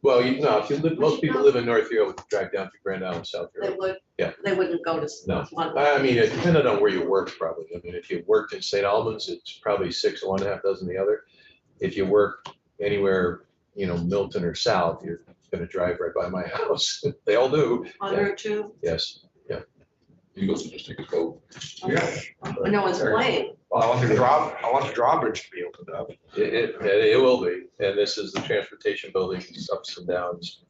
Well, if you live, most people live in North Hero, would drive down to Grand Island, South They Hero. would, Yeah. they wouldn't go to No, Swanton. I mean, it depended on where you worked probably. I mean, if you worked in St. Albans, it's probably 6 of one, half dozen the other. If you work anywhere, Milton or South, you're gonna drive right by my house. They all do. On Route 2? Yes. Eagles just take a vote. Yeah. No one's playing. Well, I want the drawbridge to be opened up. It will be. And this is the transportation buildings ups and downs.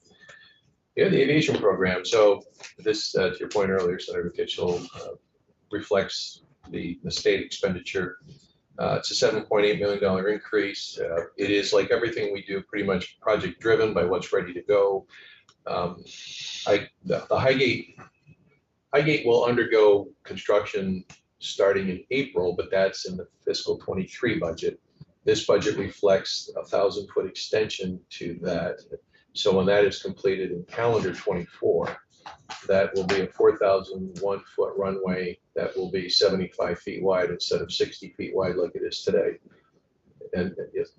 Yeah, the aviation program. So this, to your point earlier, Senator Kitchell, reflects the state expenditure. It's a $7.8 million increase. It is, like everything we do, pretty much project driven by what's ready to go. The Highgate will undergo construction starting in April, but that's in the fiscal 23 budget. This budget reflects a 1,000-foot extension to that. So when that is completed in calendar 24, that will be a 4,001-foot runway that will be 75 feet wide instead of 60 feet wide like it is today. And yes,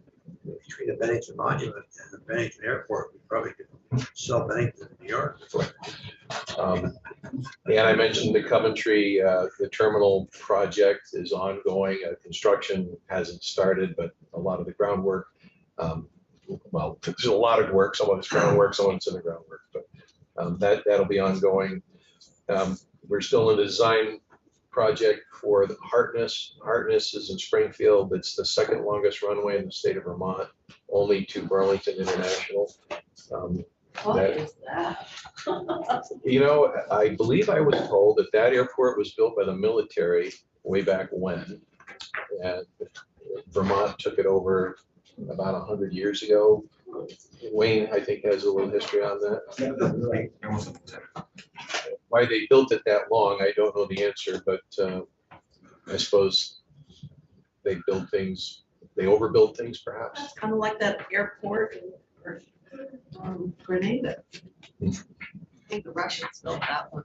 Between the Bennington Monument and the Bennington Airport, we probably could sell Bennington to New York. And I mentioned the Coventry, the terminal project is ongoing. Construction hasn't started, but a lot of the groundwork, well, there's a lot of work. Some of it's groundwork, some of it's in the groundwork, but that'll be ongoing. We're still in the design project for the Hartness. Hartness is in Springfield. It's the second longest runway in the state of Vermont, only to Burlington International. What is that? I believe I was told that airport was built by the military way back when. And Vermont took it over about 100 years ago. Wayne, I think, has a little history on that. Why they built it that long, I don't know the answer, but I suppose they built things, they overbuilt things perhaps. That's kind of like that airport in Grenada. I think the Russians built that one.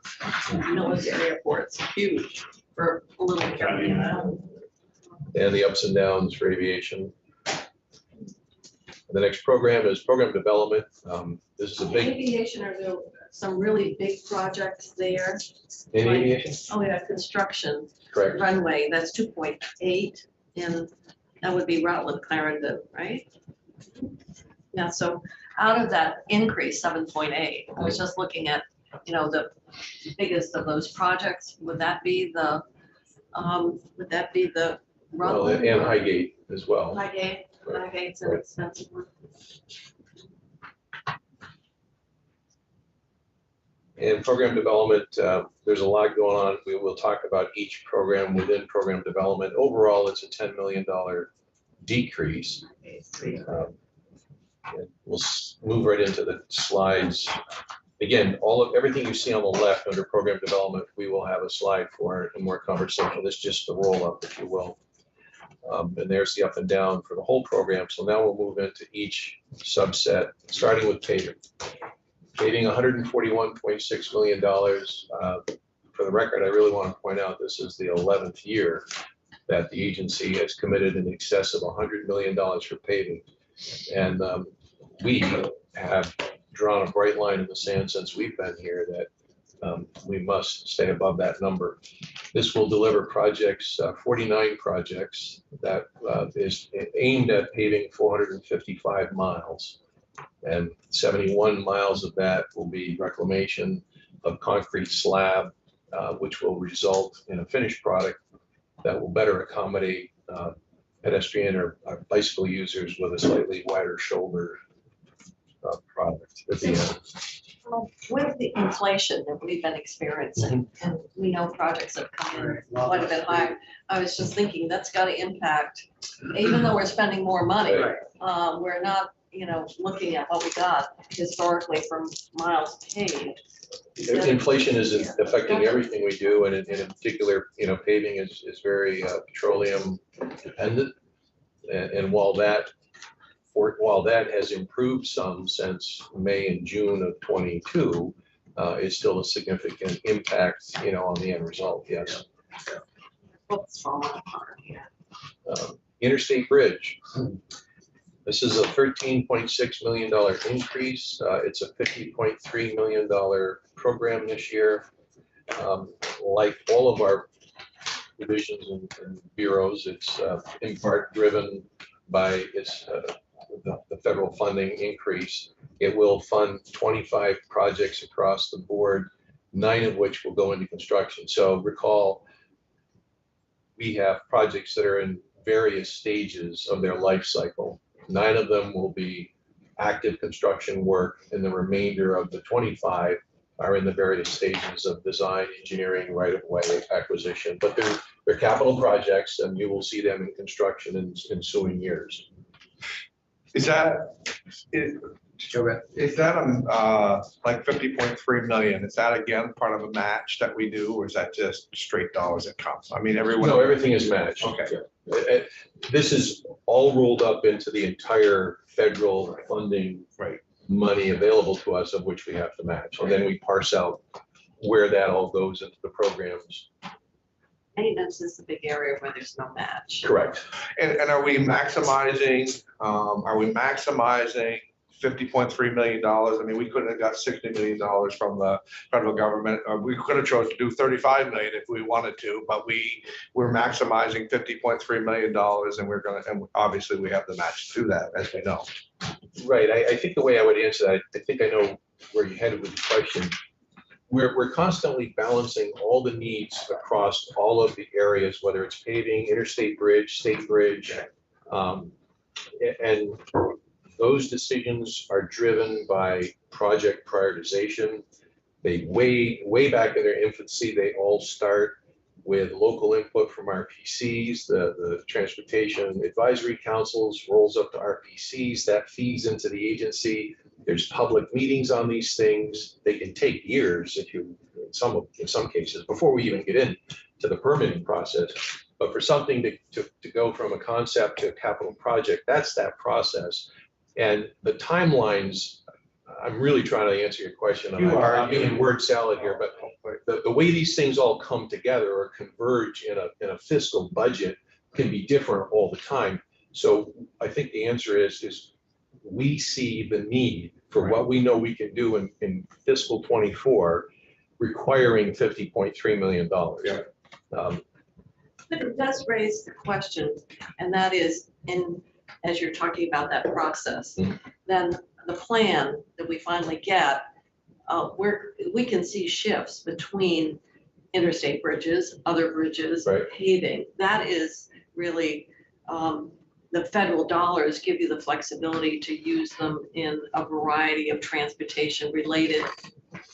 Military airport's huge for a little county. And the ups and downs for aviation. The next program is program development. This is a big. Aviation, are there some really big projects there? In aviation? Oh, yeah, construction. Correct. Runway, that's 2.8, and that would be Rutland Clarendon, right? Yeah, so out of that increase, 7.8, I was just looking at, the biggest of those projects. Would that be the Well, Rutland? and Highgate as well. Highgate's an expensive one. In program development, there's a lot going on. We will talk about each program within program development. Overall, it's a $10 million decrease. And we'll move right into the slides. Again, everything you see on the left under program development, we will have a slide for and more conversation. It's just the roll up, if you will. And there's the up and down for the whole program. So now we'll move into each subset, starting with paving. Paving $141.6 million. For the record, I really want to point out this is the 11th year that the agency has committed in excess of $100 million for paving. And we have drawn a bright line in the sand since we've been here that we must stay above that number. This will deliver projects, 49 projects that is aimed at paving 455 miles. And 71 miles of that will be reclamation of concrete slab, which will result in a finished product that will better accommodate pedestrian or bicycle users with a slightly wider shoulder product at the end. With the inflation that we've been experiencing, and we know projects have come in quite a bit higher, I was just thinking that's got to impact, even though we're spending more money, we're not, looking at what we got historically from miles paved. Inflation is affecting everything we do, and in particular, paving is very petroleum dependent. And while that has improved some since May and June of 22, it's still a significant impact, on the end result. Yes. What's falling apart here? Interstate Bridge. This is a $13.6 million increase. It's a $50.3 million program this year. Like all of our divisions and bureaus, it's in part driven by the federal funding increase. It will fund 25 projects across the board, 9 of which will go into construction. So recall, we have projects that are in various stages of their life cycle. 9 of them will be active construction work, and the remainder of the 25 are in the various stages of design, engineering, right-of-way acquisition. But they're capital projects, and you will see them in construction in ensuing years. Is that like 50.3 million? Is that again part of a match that we do, or is that just straight dollars that comes? I mean, No, everything is matched. Okay. Yeah. This is all rolled up into the entire federal funding money available to us, of which we have to match. And then we parse out where that all goes into the programs. Maintenance is the big area where there's no match. Correct. And are we maximizing $50.3 million? I mean, we couldn't have got $60 million from the federal government, or we could have chose to do 35 million if we wanted to, but we're maximizing $50.3 million, and obviously we have the match to that, as we know. Right. I think the way I would answer that, I think I know where you're headed with the question. We're constantly balancing all the needs across all of the areas, whether it's paving, interstate bridge, state bridge. And those decisions are driven by project prioritization. They way back in their infancy, they all start with local input from RPCs, the Transportation Advisory Councils rolls up to RPCs, that feeds into the agency. There's public meetings on these things. They can take years in some cases before we even get into the permitting process. But for something to go from a concept to a capital project, that's that process. And the timelines, I'm really trying to answer your question. I'm in word salad here, but the way these things all come together or converge in a fiscal budget can be different all the time. So I think the answer is we see the need for what we know we can do in fiscal 24, requiring $50.3 million. But it does raise the question, and that is, as you're talking about that process, then the plan that we finally get, we can see shifts between interstate bridges, other bridges, paving. That is really, the federal dollars give you the flexibility to use them in a variety of transportation related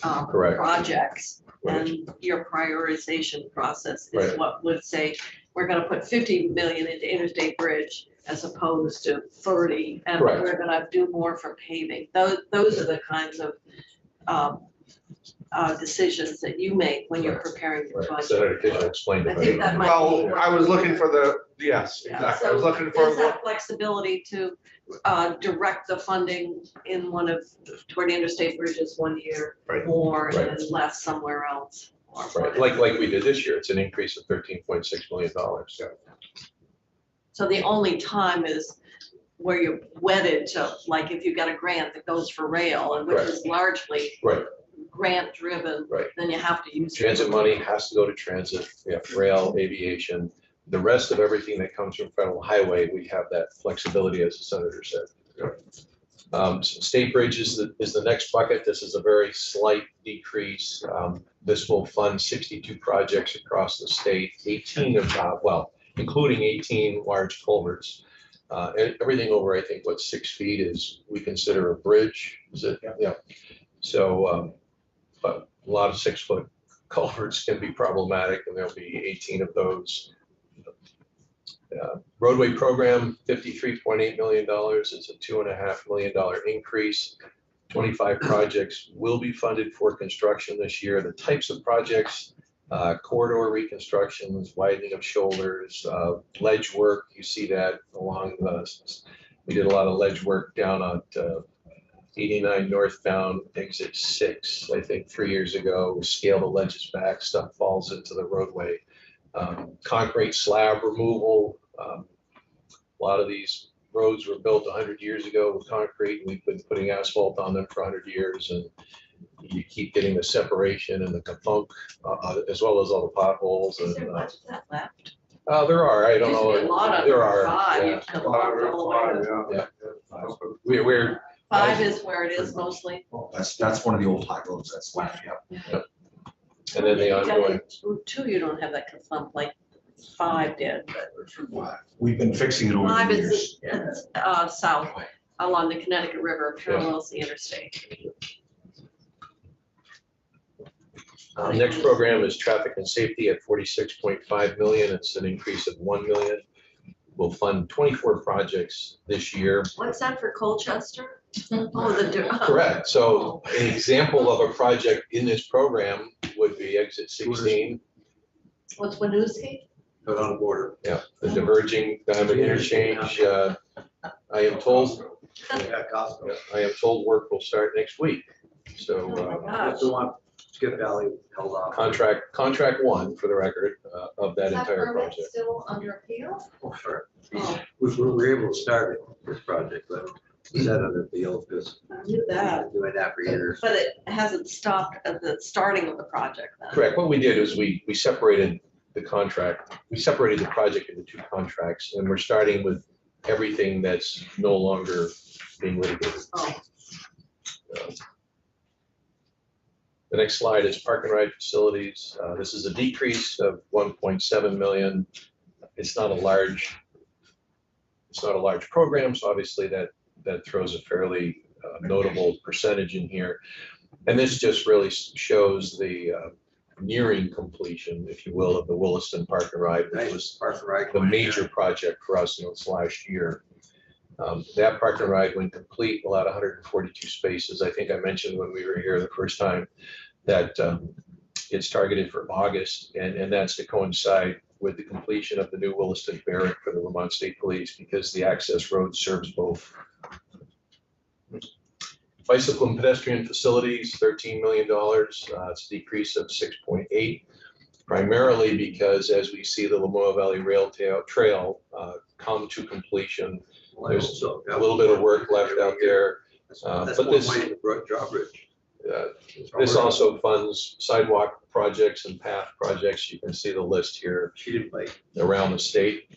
projects. And your prioritization process is what would say, we're gonna put 50 million into interstate bridge as opposed to 30, and we're gonna do more for paving. Those are the kinds of decisions that you make when you're Right. preparing your Right. budget. Senator Kitchen explained I it. think that might be. Well, I was looking for the, yes, Yeah, exactly. I was so looking for. is that flexibility to direct the funding in one of, toward interstate bridges one year Right. more and Right. then less somewhere else? Or Right, like we did this year, it's an increase of $13.6 million. So the only time is where you're wedded to, like if you got a grant that goes for rail, and which is largely Right. grant driven, Right. then you have to use. it. Transit money has to go to transit, we have rail, aviation. The rest of everything that comes from federal highway, we have that flexibility, as the senator said. State bridge is the next bucket. This is a very slight decrease. This will fund 62 projects across the state, 18 of, well, including 18 large culverts. Everything over, I think, what, 6 feet is, we consider a bridge, is it? Yeah. So, but a lot of 6-foot culverts can be problematic, and there'll be 18 of those. Roadway program, $53.8 million. It's a $2.5 million increase. 25 projects will be funded for construction this year. The types of projects, corridor reconstructions, widening of shoulders, ledge work. You see that along we did a lot of ledge work down on 89 northbound exit 6, I think 3 years ago. We scaled the ledges back, stuff falls into the roadway. Concrete slab removal. A lot of these roads were built 100 years ago with concrete, and we've been putting asphalt on them for 100 years, and you keep getting the separation and the kafunk, as well as all the potholes. Is And there much of that left? there are, I don't Used to be a know, lot of there them. are. Five, Yeah. you'd come all the way to- We're 5 is where it is mostly. That's one of the old high roads that's left, yeah. and then the ongoing. Route 2, you don't have that clump like 5 did, but We've been fixing it over 5 the is years. south along the Connecticut River, parallels the interstate. Next program is traffic and safety at 46.5 million. It's an increase of 1 million. We'll fund 24 projects this year. What's that for Colchester? Oh, Correct. So an example of a project in this program would be exit 16. What's Winooski? But on the border. Yeah, the diverging diamond interchange. I am told, Yeah, Costco. I am told work will start next week. So That's the one, Skip Valley held off. contract 1 for the record of that entire project. Still under appeal? Oh, sure. Oh, We were able to start it, this project, but it's not under appeal because I knew that, we've been doing that for years. but it hasn't stopped at the starting of the project then. Correct. What we did is we separated the contract, we separated the project into 2 contracts, and we're starting with everything that's no longer being litigated. Oh. The next slide is park and ride facilities. This is a decrease of 1.7 million. It's not a large program, so obviously that throws a fairly notable percentage in here. And this just really shows the nearing completion, if you will, of the Williston Park and Ride, which was Park and Ride. the major project for us in this last year. That park and ride, when complete, will add 142 spaces. I think I mentioned when we were here the first time that it's targeted for August, and that's to coincide with the completion of the new Williston Barrack for the Vermont State Police, because the access road serves both. Bicycle and pedestrian facilities, $13 million. It's a decrease of 6.8, primarily because as we see the Lamoille Valley Rail Trail come to completion, there's a little bit of work left out there. That's but more this- money to drawbridge. This also funds sidewalk projects and path projects. You can see the list here She didn't play. around the state.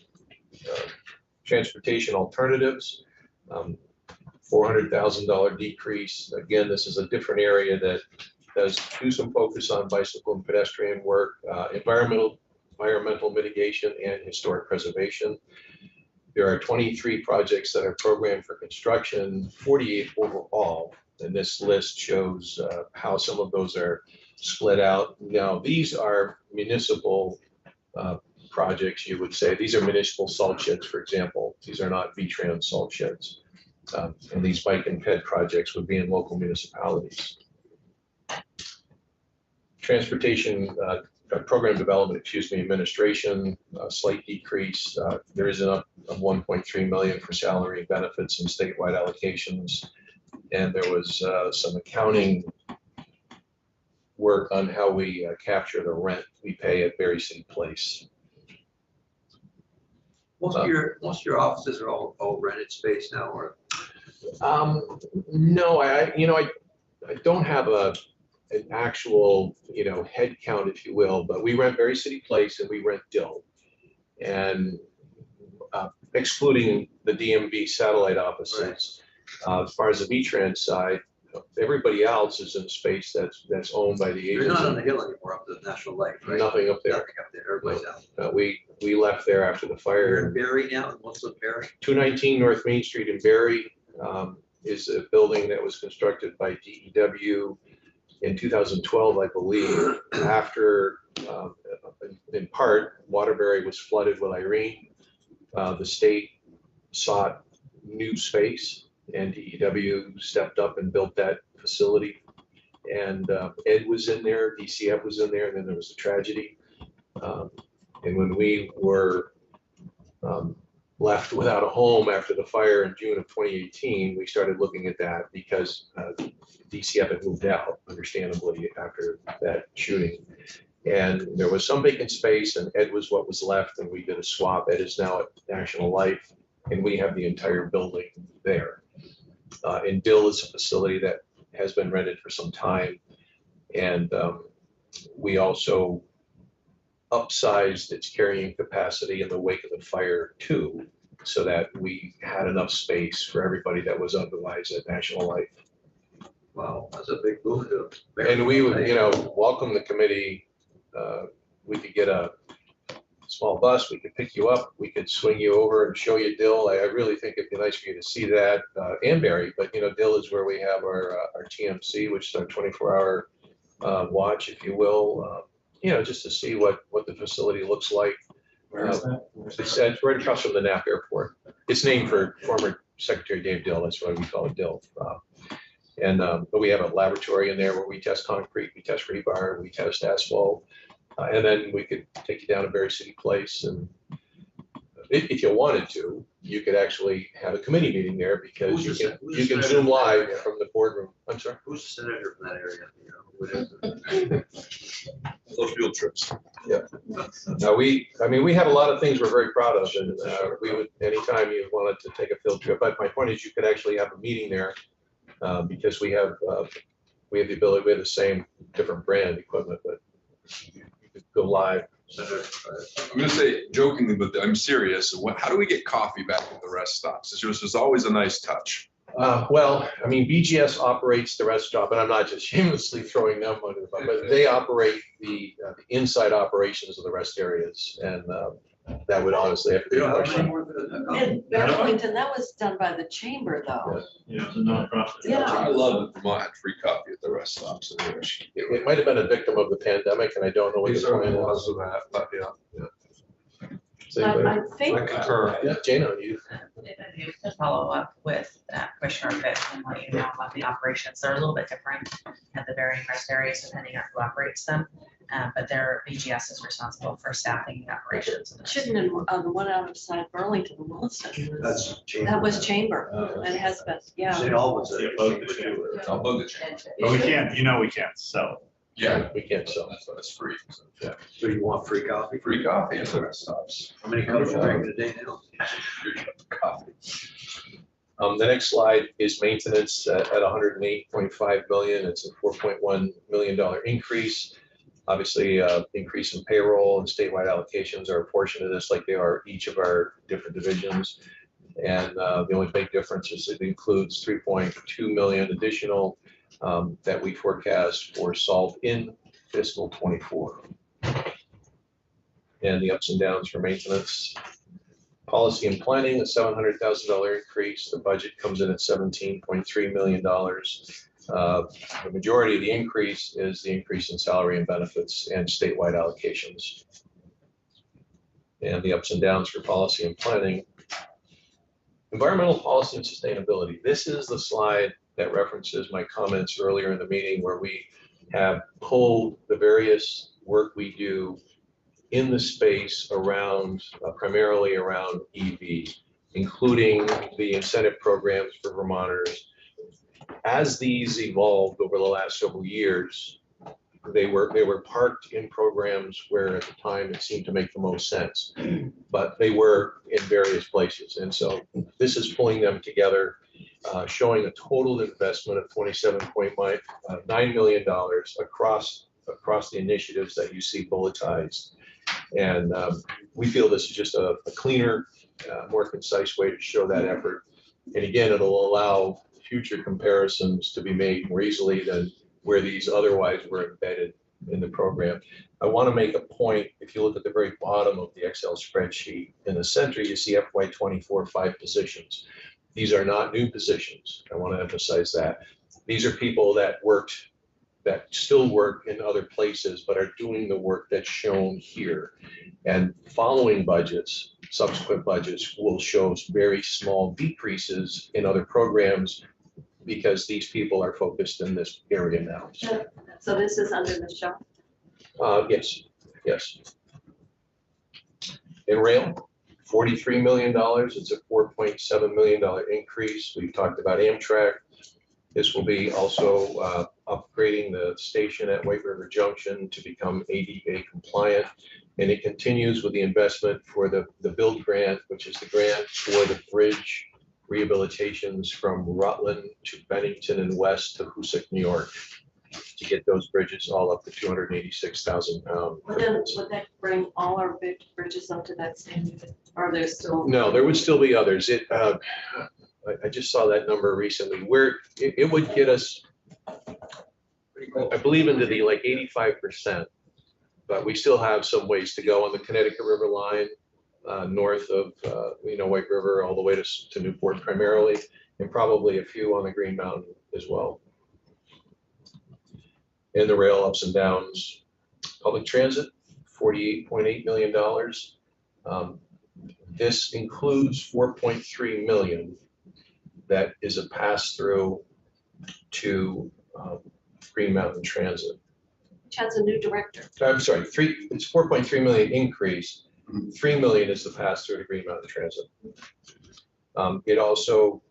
Transportation alternatives, $400,000 decrease. Again, this is a different area that does do some focus on bicycle and pedestrian work, environmental mitigation and historic preservation. There are 23 projects that are programmed for construction, 48 overall. And this list shows how some of those are split out. Now, these are municipal projects, you would say. These are municipal salt sheds, for example. These are not V-Trans salt sheds. And these bike and ped projects would be in local municipalities. Transportation program development, excuse me, administration, slight decrease. There is a 1.3 million for salary, benefits, and statewide allocations. And there was some accounting work on how we capture the rent we pay at Berry City Place. Most of your offices are all rented space now, or? No, I don't have an actual, head count, if you will, but we rent Berry City Place and we rent Dill. And excluding the DMV satellite offices, as far as the V-Trans side, everybody else is in space that's owned by the You're agency. not on the hill anymore up to National Lake, right? Nothing up there. Nothing up there, everybody's out. We left there after the fire. You're in Berry now, most of Berry? 219 North Main Street in Berry is a building that was constructed by DEW in 2012, I believe, after, in part, Waterbury was flooded with Irene. The state sought new space, and DEW stepped up and built that facility. And Ed was in there, DCF was in there, and then there was a tragedy. And when we were left without a home after the fire in June of 2018, we started looking at that because DCF had moved out, understandably, after that shooting. And there was some vacant space, and Ed was what was left, and we did a swap. Ed is now at National Life, and we have the entire building there. And Dill is a facility that has been rented for some time. And we also upsized its carrying capacity in the wake of the fire too, so that we had enough space for everybody that was otherwise at National Life. Wow, that's a big boon to. And we would, welcome the committee. We could get a small bus, we could pick you up, we could swing you over and show you Dill. I really think it'd be nice for you to see that, and Berry, but Dill is where we have our TMC, which is our 24-hour watch, if you will, just to see what the facility looks like. Where is that? It's right across from the Knapp Airport. It's named for former Secretary Dave Dill, that's why we call it Dill. But we have a laboratory in there where we test concrete, we test rebar, we test asphalt. And then we could take you down to Berry City Place, and if you wanted to, you could actually have a committee meeting there because Who's you the can senator Zoom from that live area? from the boardroom. I'm sorry. Who's the senator from that area? What is it? Those field trips. No, we have a lot of things we're very proud of, and we would, anytime you wanted to take a field trip, but my point is you could actually have a meeting there because we have the ability, we have the same different brand equipment, but you could go live. I'm gonna say jokingly, but I'm serious. How do we get coffee back at the rest stops? It's just always a nice touch. Well, BGS operates the rest stop, and I'm not just shamelessly throwing them under the bus, but they operate the inside operations of the rest areas, and that would honestly have to be You a don't have any question. more than a In Burlington, that was done by the chamber, though. Yeah, it's a nonprofit. Yeah. I love that Vermont had free coffee at the rest stops. It might have been a victim of the pandemic, and I don't know what the plan was. of that, but yeah. Does anybody- I think, concur. Yeah, Jana, you. To follow up with Commissioner Fitz and let you know about the operations. They're a little bit different at the varying rest areas depending on who operates them. But their BGS is responsible for staffing the operations. shouldn't have, the one outside Burlington, Williston, That's chamber. that was chamber, and it has been, yeah. St. Albans. Yeah, both the chamber. I'll bug the chamber. But we can't, we can't sell. Yeah, We can't sell. that's free. Yeah. So you want free coffee? Free coffee at the rest stops. How many cups are you drinking a day now? Free coffee. The next slide is maintenance at 108.5 million. It's a $4.1 million increase. Obviously, increase in payroll and statewide allocations are a portion of this, like they are each of our different divisions. And the only big difference is it includes 3.2 million additional that we forecast for SALT in fiscal 24. And the ups and downs for maintenance. Policy and planning, a $700,000 increase. The budget comes in at $17.3 million. The majority of the increase is the increase in salary and benefits and statewide allocations. And the ups and downs for policy and planning. Environmental policy and sustainability. This is the slide that references my comments earlier in the meeting where we have pulled the various work we do in the space around, primarily around EV, including the incentive programs for Vermonters. As these evolved over the last several years, they were parked in programs where at the time it seemed to make the most sense, but they were in various places. And so this is pulling them together, showing a total investment of $27.9 million across the initiatives that you see bulletized. And we feel this is just a cleaner, more concise way to show that effort. And again, it'll allow future comparisons to be made more easily than where these otherwise were embedded in the program. I want to make a point. If you look at the very bottom of the Excel spreadsheet, in the center, you see FY24 5 positions. These are not new positions. I want to emphasize that. These are people that still work in other places, but are doing the work that's shown here. And following budgets, subsequent budgets will show very small decreases in other programs because these people are focused in this area now. So this is under the shop? Yes. In rail, $43 million. It's a $4.7 million increase. We've talked about Amtrak. This will be also upgrading the station at White River Junction to become ADA compliant. And it continues with the investment for the build grant, which is the grant for the bridge rehabilitations from Rutland to Bennington and west to Hoosick, New York, to get those bridges all up to 286,000 pound. Would that bring all our big bridges up to that standard? Are there still? No, there would still be others. I just saw that number recently where it would get us, I believe, into the like 85%, but we still have some ways to go on the Connecticut River line, north of White River all the way to Newport primarily, and probably a few on the Green Mountain as well. And the rail ups and downs. Public transit, $48.8 million. This includes $4.3 million that is a pass-through to Green Mountain Transit. Which has a new director. I'm sorry, it's $4.3 million increase. $3 million is the pass-through to Green Mountain Transit. It also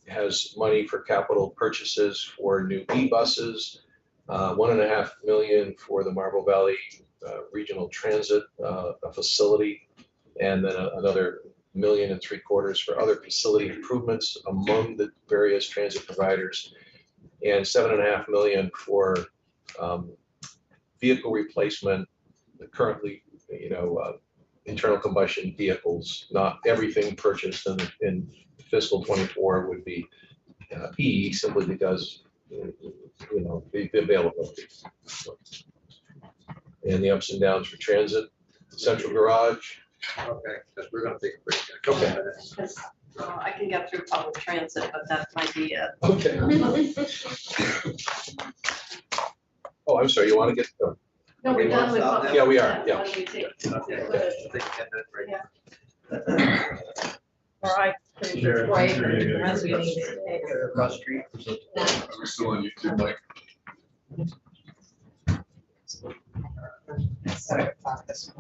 has money for capital purchases for new e-buses, $1.5 million for the Marble Valley Regional Transit facility, and then another $1.75 million for other facility improvements among the various transit providers, and $7.5 million for vehicle replacement. Currently, internal combustion vehicles. Not everything purchased in fiscal 24 would be E, simply because the availability. And the ups and downs for transit. Central garage. Okay, because we're gonna take a break in a couple of minutes. Because I can get through public transit, but that might be it. Okay. Oh, I'm sorry, you want to get done? No, we're done with public. Yeah, we are, yeah. Why don't we take- Okay, let's take a 10-minute break. All right. Sure. Wait, Sure, yeah, yeah, as we yeah. need to- Across the street. Are we still on YouTube, Mike? Sorry about this.